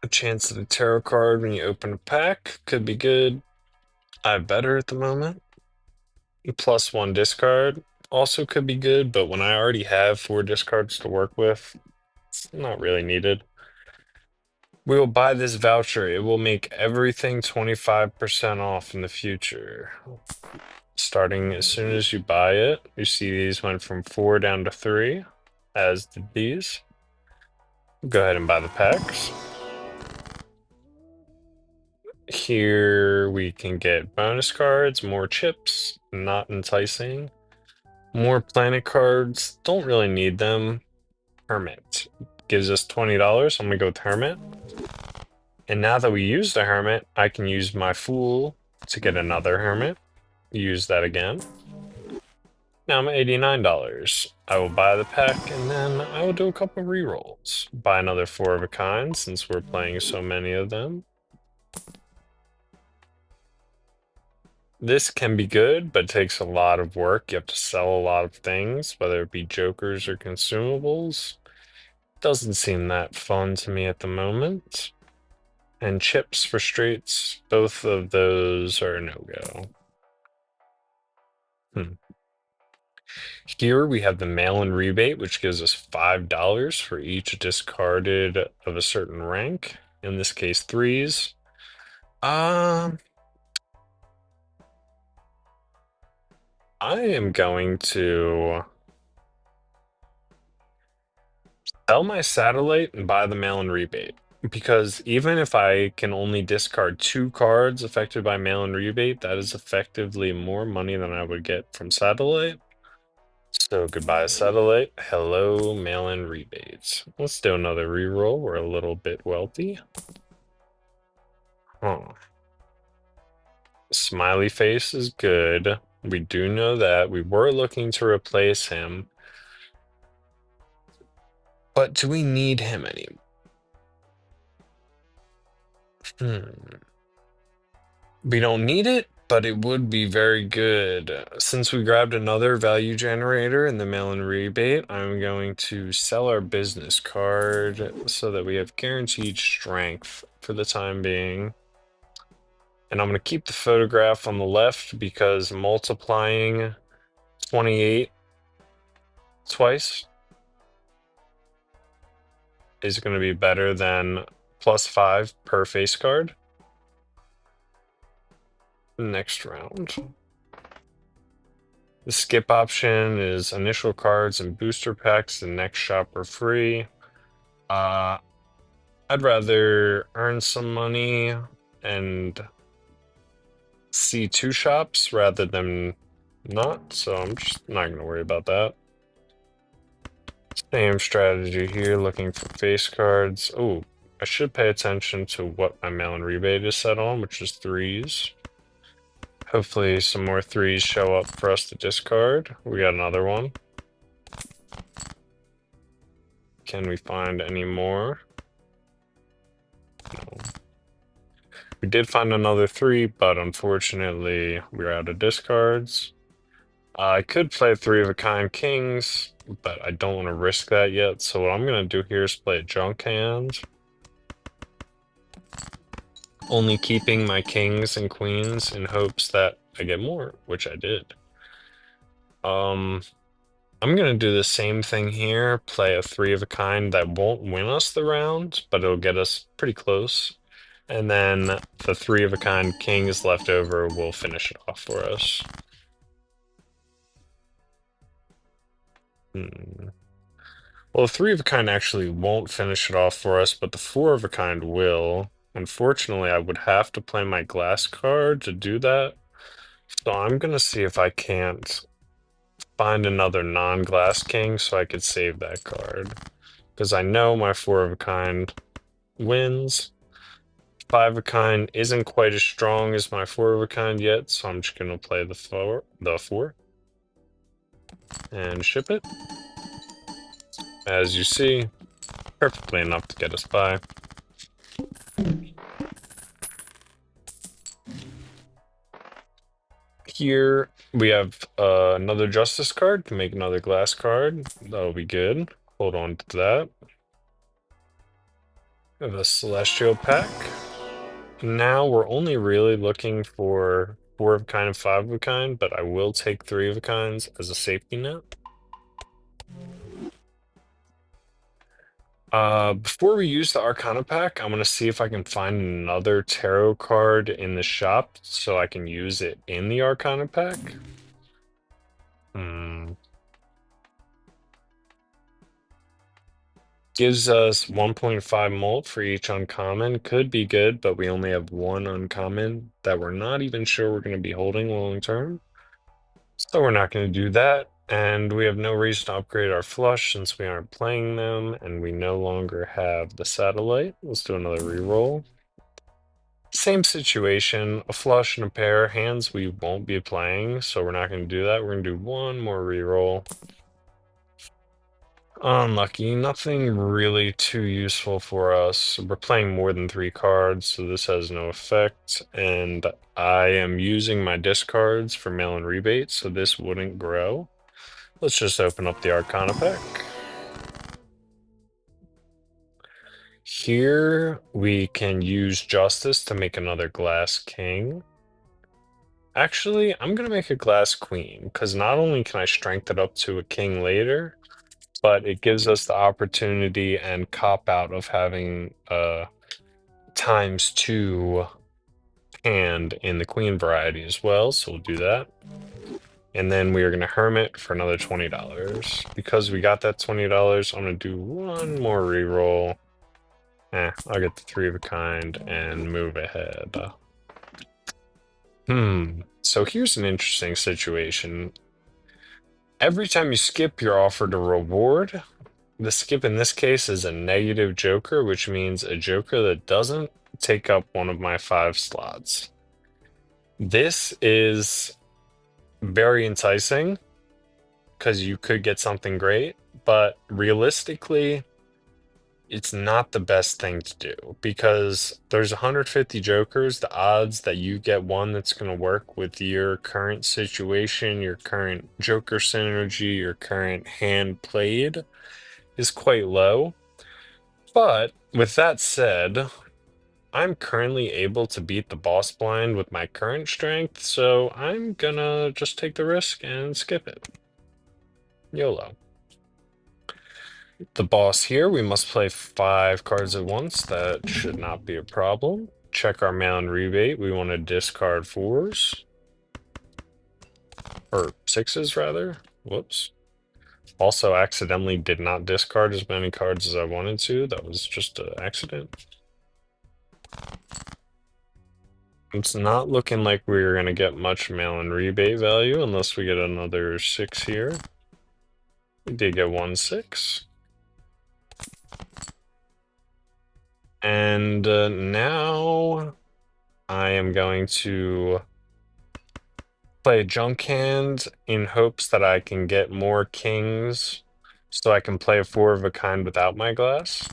A chance at a tarot card when you open a pack could be good. I have better at the moment. Plus one discard also could be good, but when I already have four discards to work with, it's not really needed. We will buy this voucher. It will make everything 25% off in the future. Starting as soon as you buy it, you see these went from 4 down to 3, as did these. Go ahead and buy the packs. Here we can get bonus cards, more chips, not enticing. More planet cards, don't really need them. Hermit gives us $20. I'm gonna go with Hermit. And now that we use the Hermit, I can use my Fool to get another Hermit. Use that again. Now I'm at $89. I will buy the pack and then I will do a couple rerolls. Buy another four of a kind since we're playing so many of them. This can be good, but takes a lot of work. You have to sell a lot of things, whether it be jokers or consumables. Doesn't seem that fun to me at the moment. And chips for straights, both of those are no-go. Hmm. Here we have the mail-in rebate, which gives us $5 for each discarded of a certain rank. In this case, threes. Um, I am going to sell my satellite and buy the mail-in rebate. Because even if I can only discard two cards affected by mail-in rebate, that is effectively more money than I would get from satellite. So goodbye, satellite. Hello, mail-in rebates. Let's do another reroll. We're a little bit wealthy. Huh. Smiley face is good. We do know that. We were looking to replace him. But do we need him anymore? Hmm. We don't need it, but it would be very good. Since we grabbed another value generator in the mail-in rebate, I'm going to sell our business card so that we have guaranteed strength for the time being. And I'm going to keep the photograph on the left because multiplying 28 twice is going to be better than +5 per face card. Next round. The skip option is initial cards and booster packs. The next shop are free. I'd rather earn some money and see two shops rather than not, so I'm just not going to worry about that. Same strategy here, looking for face cards. Oh, I should pay attention to what my mail-in rebate is set on, which is 3s. Hopefully some more 3s show up for us to discard. We got another one. Can we find any more? No. We did find another 3, but unfortunately we're out of discards. I could play 3 of a kind kings, but I don't want to risk that yet. So what I'm going to do here is play a junk hand. Only keeping my kings and queens in hopes that I get more, which I did. I'm going to do the same thing here, play a 3 of a kind that won't win us the round, but it'll get us pretty close. And then the 3 of a kind kings left over will finish it off for us. Well, the 3 of a kind actually won't finish it off for us, but the 4 of a kind will. Unfortunately, I would have to play my glass card to do that. So I'm going to see if I can't find another non-glass king so I could save that card. Because I know my 4 of a kind wins. 5 of a kind isn't quite as strong as my 4 of a kind yet, so I'm just going to play the 4, and ship it. As you see, perfectly enough to get us by. Here we have another justice card to make another glass card. That'll be good. Hold on to that. We have a celestial pack. Now we're only really looking for 4 of a kind and 5 of a kind, but I will take 3 of a kinds as a safety net. Before we use the Arcana pack, I'm gonna see if I can find another tarot card in the shop so I can use it in the Arcana pack. Gives us 1.5 mult for each uncommon. Could be good, but we only have one uncommon that we're not even sure we're going to be holding long term. So we're not going to do that. And we have no reason to upgrade our flush since we aren't playing them, and we no longer have the satellite. Let's do another reroll. Same situation, a flush and a pair. Hands we won't be playing, so we're not going to do that. We're going to do one more reroll. Unlucky, nothing really too useful for us. We're playing more than 3 cards, so this has no effect. And I am using my discards for mail-in rebate, so this wouldn't grow. Let's just open up the Arcana pack. Here we can use Justice to make another Glass King. Actually, I'm gonna make a Glass Queen, because not only can I strength it up to a king later, but it gives us the opportunity and cop out of having ×2 hand in the queen variety as well, so we'll do that. And then we are going to hermit for another $20. Because we got that $20, I'm going to do one more reroll. I'll get the 3 of a kind and move ahead. So here's an interesting situation. Every time you skip, you're offered a reward. The skip in this case is a negative joker, which means a joker that doesn't take up one of my 5 slots. This is very enticing because you could get something great, but realistically, It's not the best thing to do because there's 150 jokers. The odds that you get one that's going to work with your current situation, your current joker synergy, your current hand played is quite low. But with that said, I'm currently able to beat the boss blind with my current strength, so I'm gonna just take the risk and skip it. YOLO. The boss here, we must play 5 cards at once. That should not be a problem. Check our mail and rebate. We want to discard 4s. Or 6s, rather. Whoops. Also, accidentally did not discard as many cards as I wanted to. That was just an accident. It's not looking like we're going to get much mail and rebate value unless we get another 6 here. We did get 1 6. And now I am going to play junk hand in hopes that I can get more kings so I can play a 4 of a kind without my glass.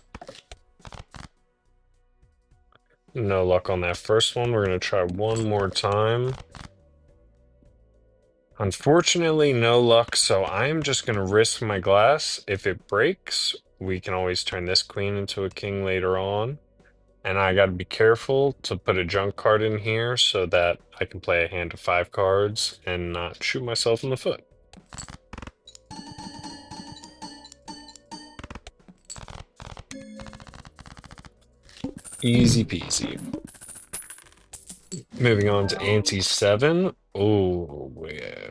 No luck on that first one. We're going to try one more time. Unfortunately, no luck, so I'm just going to risk my glass. If it breaks, we can always turn this queen into a king later on. And I got to be careful to put a junk card in here so that I can play a hand of 5 cards and not shoot myself in the foot. Easy peasy. Moving on to ante 7. Oh,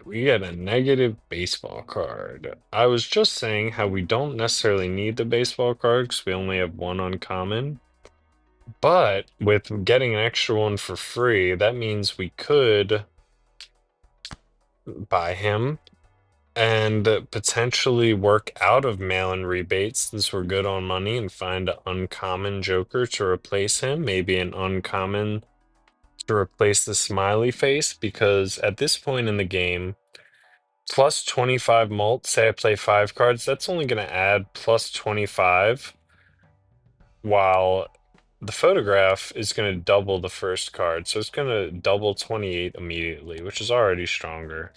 we get a negative baseball card. I was just saying how we don't necessarily need the baseball card because we only have one uncommon. But with getting an extra one for free, that means we could buy him and potentially work out of mail-in rebates since we're good on money and find an uncommon joker to replace him. Maybe an uncommon to replace the smiley face because at this point in the game, plus 25 mult, say I play 5 cards, that's only going to add plus 25, while the photograph is going to double the first card. So it's going to double 28 immediately, which is already stronger.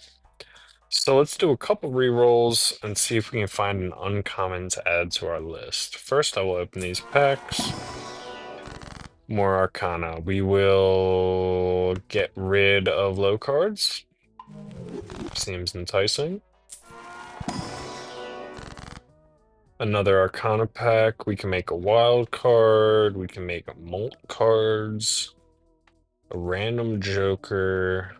So let's do a couple rerolls and see if we can find an uncommon to add to our list. First, I will open these packs. More Arcana. We will get rid of low cards. Seems enticing. Another Arcana pack. We can make a wild card. We can make a mult cards. A random joker.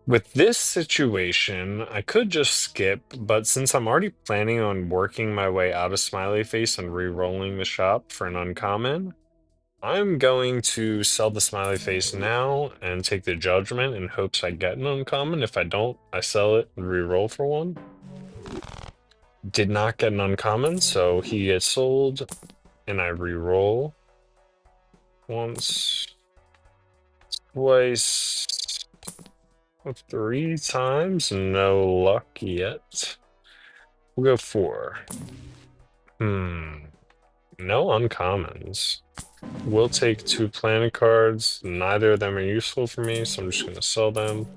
With this situation, I could just skip, but since I'm already planning on working my way out of Smiley Face and re-rolling the shop for an uncommon, I'm going to sell the Smiley Face now and take the Judgment in hopes I get an uncommon. If I don't, I sell it and re-roll for one. Did not get an uncommon, so he gets sold, and I re-roll once, twice, 3 times, no luck yet. We'll go 4. No uncommons. We'll take 2 planet cards. Neither of them are useful for me, so I'm just going to sell them.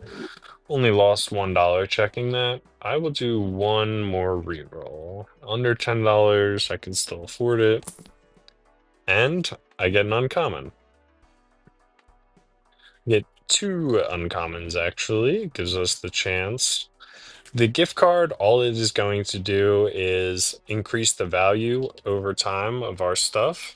Only lost $1 checking that. I will do one more reroll. Under $10, I can still afford it. And I get an uncommon. Get 2 uncommons, actually. It gives us the chance. The gift card, all it is going to do is increase the value over time of our stuff,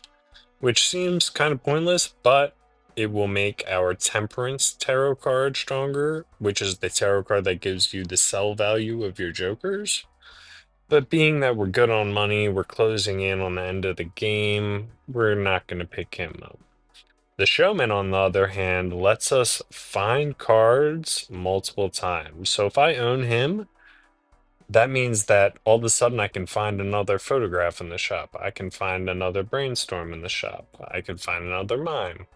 which seems kind of pointless, but it will make our Temperance tarot card stronger, which is the tarot card that gives you the sell value of your jokers. But being that we're good on money, we're closing in on the end of the game, we're not going to pick him up. The Showman, on the other hand, lets us find cards multiple times. So if I own him, that means that all of a sudden I can find another photograph in the shop. I can find another brainstorm in the shop. I can find another mime.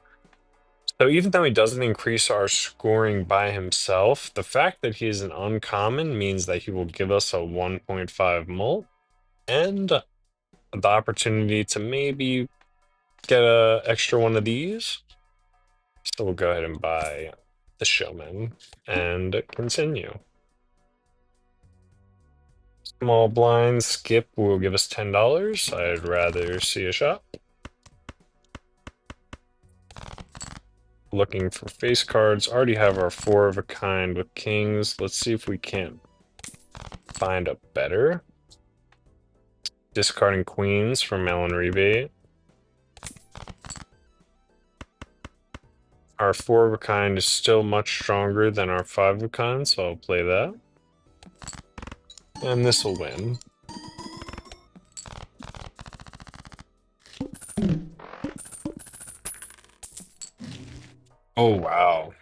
So even though he doesn't increase our scoring by himself, the fact that he's an uncommon means that he will give us a 1.5 mult and the opportunity to maybe get a extra one of these. So we'll go ahead and buy the showman and continue. Small blind skip will give us $10. I'd rather see a shot. Looking for face cards. Already have our four of a kind with kings. Let's see if we can't find a better. Discarding queens from Melon Rebate. Our four of a kind is still much stronger than our five of a kind, so I'll play that. And this will win. Oh, wow.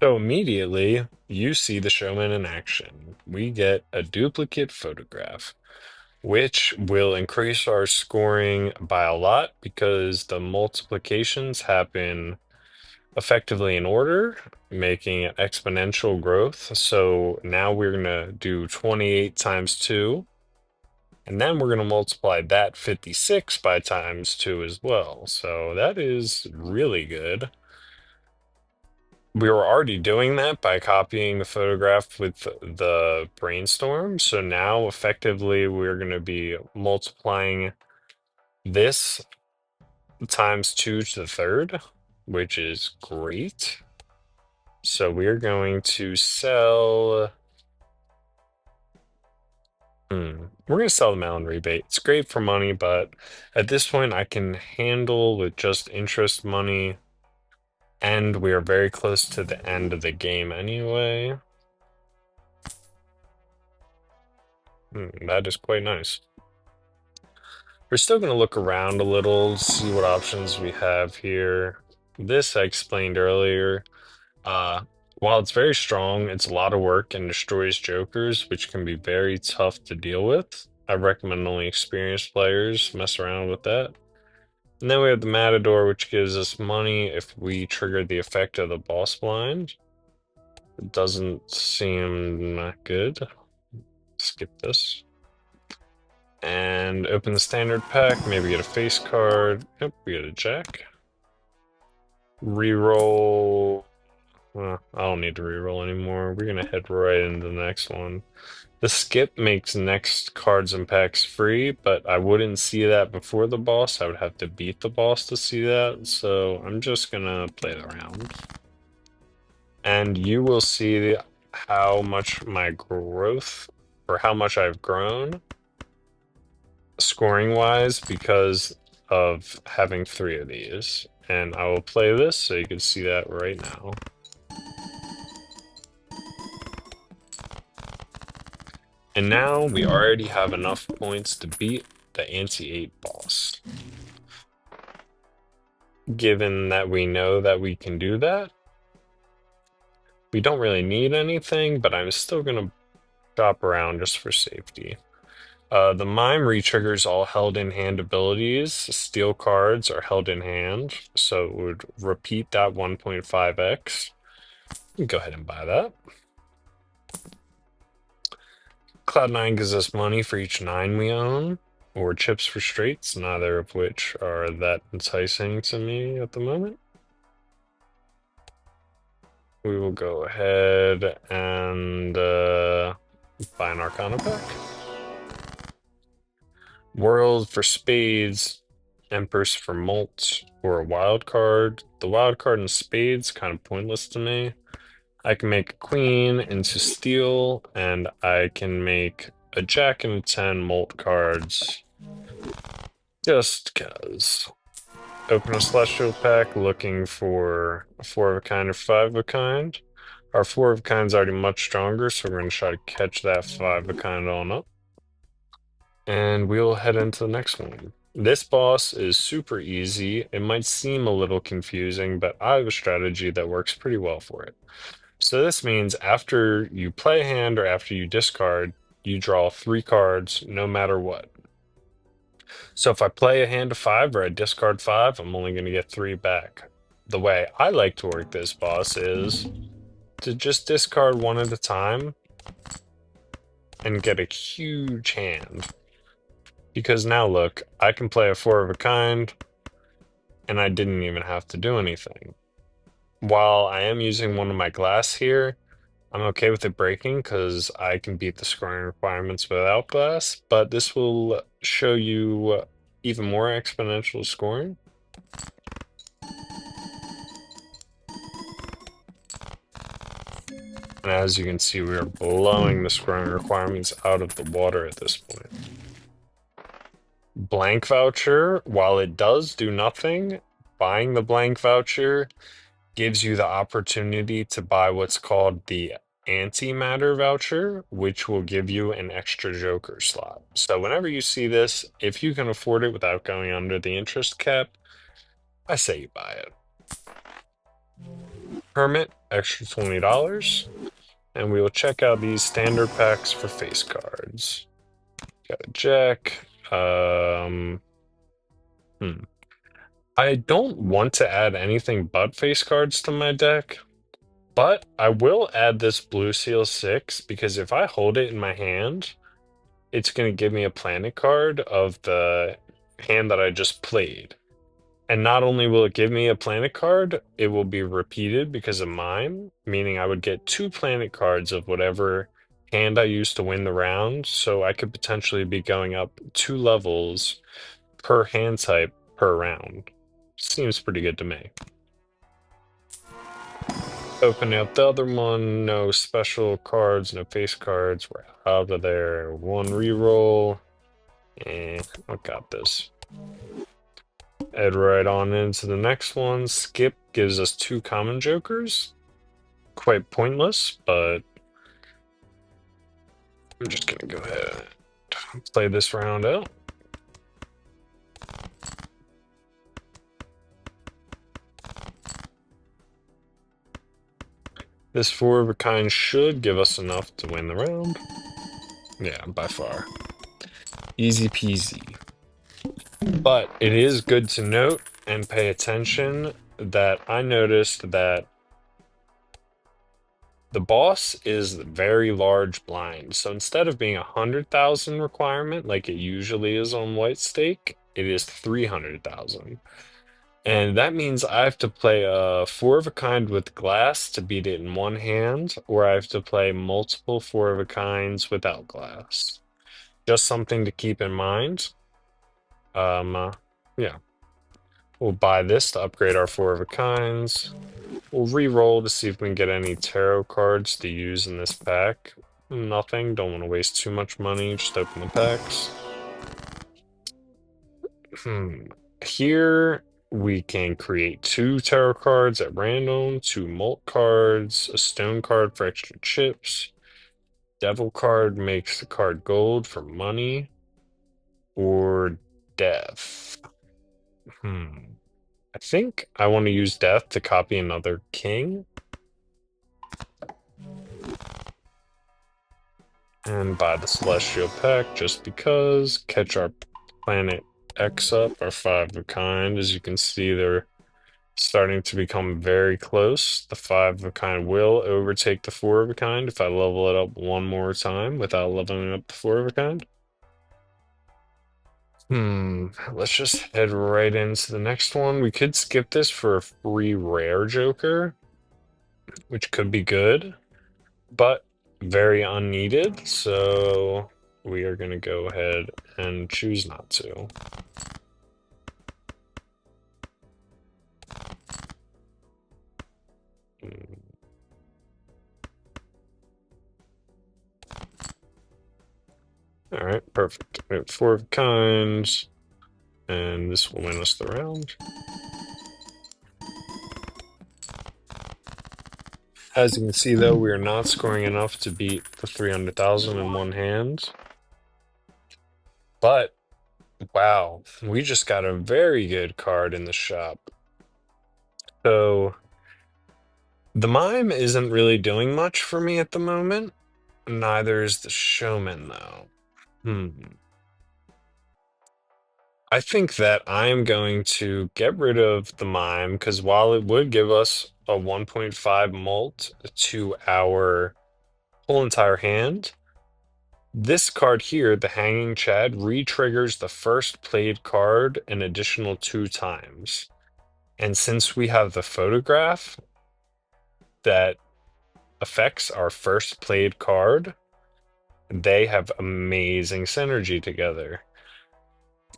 So immediately, you see the showman in action. We get a duplicate photograph, which will increase our scoring by a lot because the multiplications happen effectively in order, making exponential growth. So now we're going to do 28 times 2, and then we're going to multiply that 56 by times 2 as well. So that is really good. We were already doing that by copying the photograph with the brainstorm. So now effectively we're going to be multiplying this times 2 to the third, which is great. So we're going to sell. We're going to sell the Melon Rebate. It's great for money, but at this point I can handle with just interest money. And we are very close to the end of the game anyway. That is quite nice. We're still going to look around a little, see what options we have here. This I explained earlier. Uh, while it's very strong, it's a lot of work and destroys jokers, which can be very tough to deal with. I recommend only experienced players mess around with that. And then we have the Matador, which gives us money if we trigger the effect of the boss blind. It doesn't seem that good. Skip this. And open the standard pack, maybe get a face card. Yep, we get a jack. Reroll. I don't need to reroll anymore. We're gonna head right into the next one. The skip makes next cards and packs free, but I wouldn't see that before the boss. I would have to beat the boss to see that, so I'm just gonna play it around. And you will see how much my growth, or how much I've grown scoring wise because of having three of these. And I will play this so you can see that right now. And now we already have enough points to beat the ante-8 boss. Given that we know that we can do that, we don't really need anything, but I'm still going to shop around just for safety. The mime retriggers all held in hand abilities. Steel cards are held in hand, so it would repeat that 1.5x. Go ahead and buy that. Cloud9 gives us money for each 9 we own, or chips for straights, neither of which are that enticing to me at the moment. We will go ahead and buy an Arcana pack. World for spades, Empress for mult, or a wild card. The wild card in spades kind of pointless to me. I can make a queen into steel, and I can make a jack and a 10 mult cards just because. Open a celestial pack looking for a four of a kind or five of a kind. Our four of a kind is already much stronger, so we're going to try to catch that five of a kind on up. And we'll head into the next one. This boss is super easy. It might seem a little confusing, but I have a strategy that works pretty well for it. So this means after you play a hand or after you discard, you draw 3 cards no matter what. So if I play a hand of 5 or I discard 5, I'm only going to get 3 back. the way I like to work this boss is to just discard one at a time and get a huge hand. Because now look, I can play a four of a kind, and I didn't even have to do anything. While I am using one of my glass here, I'm okay with it breaking because I can beat the scoring requirements without glass, but this will show you even more exponential scoring. And as you can see, we are blowing the scoring requirements out of the water at this point. Blank voucher, while it does do nothing, buying the blank voucher gives you the opportunity to buy what's called the antimatter voucher, which will give you an extra joker slot. So whenever you see this, if you can afford it without going under the interest cap, I say you buy it. Hermit, extra $20. And we will check out these standard packs for face cards. Got a jack. Hmm. I don't want to add anything but face cards to my deck, but I will add this Blue Seal 6 because if I hold it in my hand, it's going to give me a planet card of the hand that I just played. And not only will it give me a planet card, it will be repeated because of mine, meaning I would get two planet cards of whatever hand I used to win the round. So I could potentially be going up 2 levels per hand type per round. Seems pretty good to me. Opening up the other one, no special cards, no face cards. We're out of there. One reroll. And I got this. Head right on into the next one. Skip gives us two common jokers. Quite pointless, but I'm just gonna go ahead and play this round out. This four of a kind should give us enough to win the round. Yeah, by far. Easy peasy. But it is good to note and pay attention that I noticed that the boss is very large blind. So instead of being 100,000 requirement like it usually is on white stake, it is 300,000. And that means I have to play a four of a kind with glass to beat it in one hand, or I have to play multiple four of a kinds without glass. Just something to keep in mind. Um, uh, yeah, we'll buy this to upgrade our four of a kinds. We'll re-roll to see if we can get any tarot cards to use in this pack. Nothing, don't want to waste too much money, just open the packs. Here we can create two tarot cards at random, two mult cards, a stone card for extra chips. Devil card makes the card gold for money, or death. I think I want to use death to copy another king. And buy the Celestial Pack just because. Catch our planet X up, our five of a kind. As you can see, they're starting to become very close. The five of a kind will overtake the four of a kind if I level it up one more time without leveling up the four of a kind. Let's just head right into the next one. We could skip this for a free rare Joker, which could be good, but very unneeded. So we are going to go ahead and choose not to. All right, perfect. We have four of kinds, and this will win us the round. As you can see, though, we are not scoring enough to beat the 300,000 in one hand. But, wow, we just got a very good card in the shop. So, the mime isn't really doing much for me at the moment. Neither is the showman, though. Hmm. I think that I'm going to get rid of the mime because while it would give us a 1.5 mult to our whole entire hand, this card here, the Hanging Chad, re-triggers the first played card an additional 2 times. And since we have the photograph that affects our first played card, they have amazing synergy together.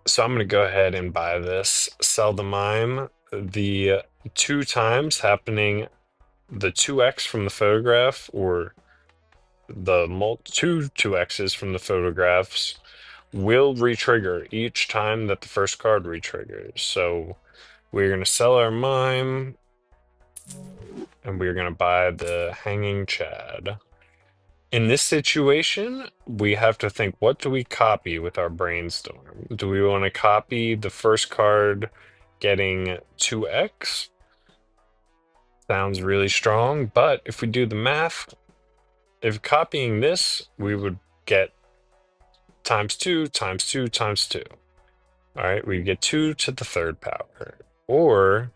So I'm going to go ahead and buy this, sell the mime. The 2 times happening, the 2x from the photograph, or the two x's from the photographs, will retrigger each time that the first card retriggers. So we're going to sell our mime, and we're going to buy the Hanging Chad. In this situation, we have to think, what do we copy with our brainstorm? Do we want to copy the first card getting 2x? Sounds really strong, but if we do the math, if copying this, we would get times 2 times 2 times 2. All right, we get 2 to the third power. Or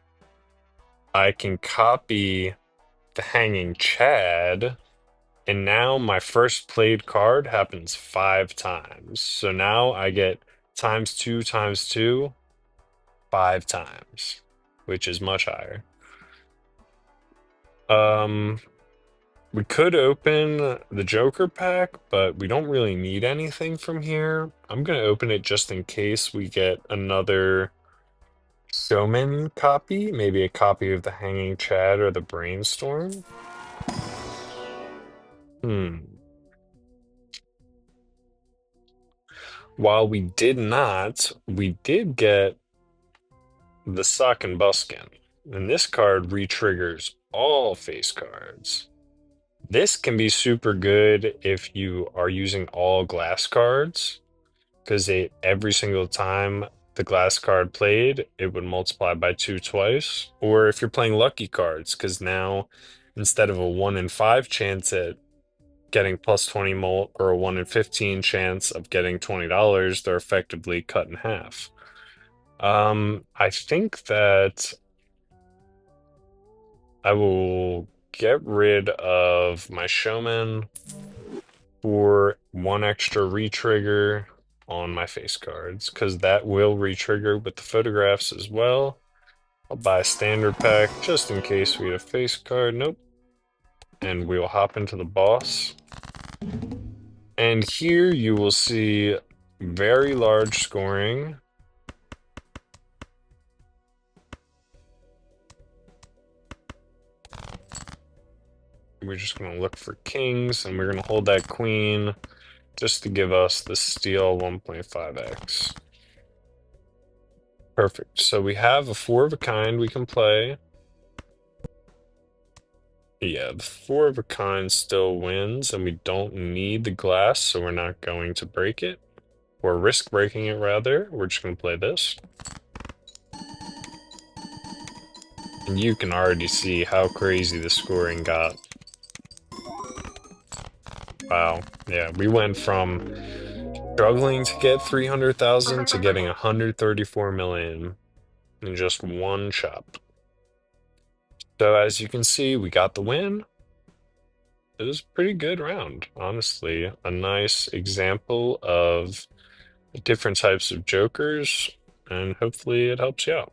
I can copy the Hanging Chad, and now my first played card happens 5 times. So now I get times 2 times 2, 5 times, which is much higher. Um, we could open the Joker pack, but we don't really need anything from here. I'm gonna open it just in case we get another Showman copy, maybe a copy of the Hanging Chad or the Brainstorm. Hmm. While we did not, we did get the Suck and Buskin. And this card re-triggers all face cards. This can be super good if you are using all glass cards, because every single time the glass card played, it would multiply by 2 twice. Or if you're playing lucky cards, because now instead of a 1 in 5 chance at getting plus 20 mult or a 1 in 15 chance of getting $20, they're effectively cut in half. I think that I will get rid of my Showman for 1 extra retrigger on my face cards, because that will retrigger with the photographs as well. I'll buy a standard pack just in case we get a face card. Nope. And we'll hop into the boss. And here you will see very large scoring. We're just going to look for kings, and we're going to hold that queen just to give us the steal 1.5x. Perfect. So we have a 4 of a kind we can play. Yeah, the 4 of a kind still wins, and we don't need the glass, so we're not going to break it. Or risk breaking it, rather. We're just going to play this. And you can already see how crazy the scoring got. Wow. Yeah, we went from struggling to get 300,000 to getting 134 million in just one chop. So as you can see, we got the win. It was a pretty good round, honestly. A nice example of different types of jokers, and hopefully it helps you out.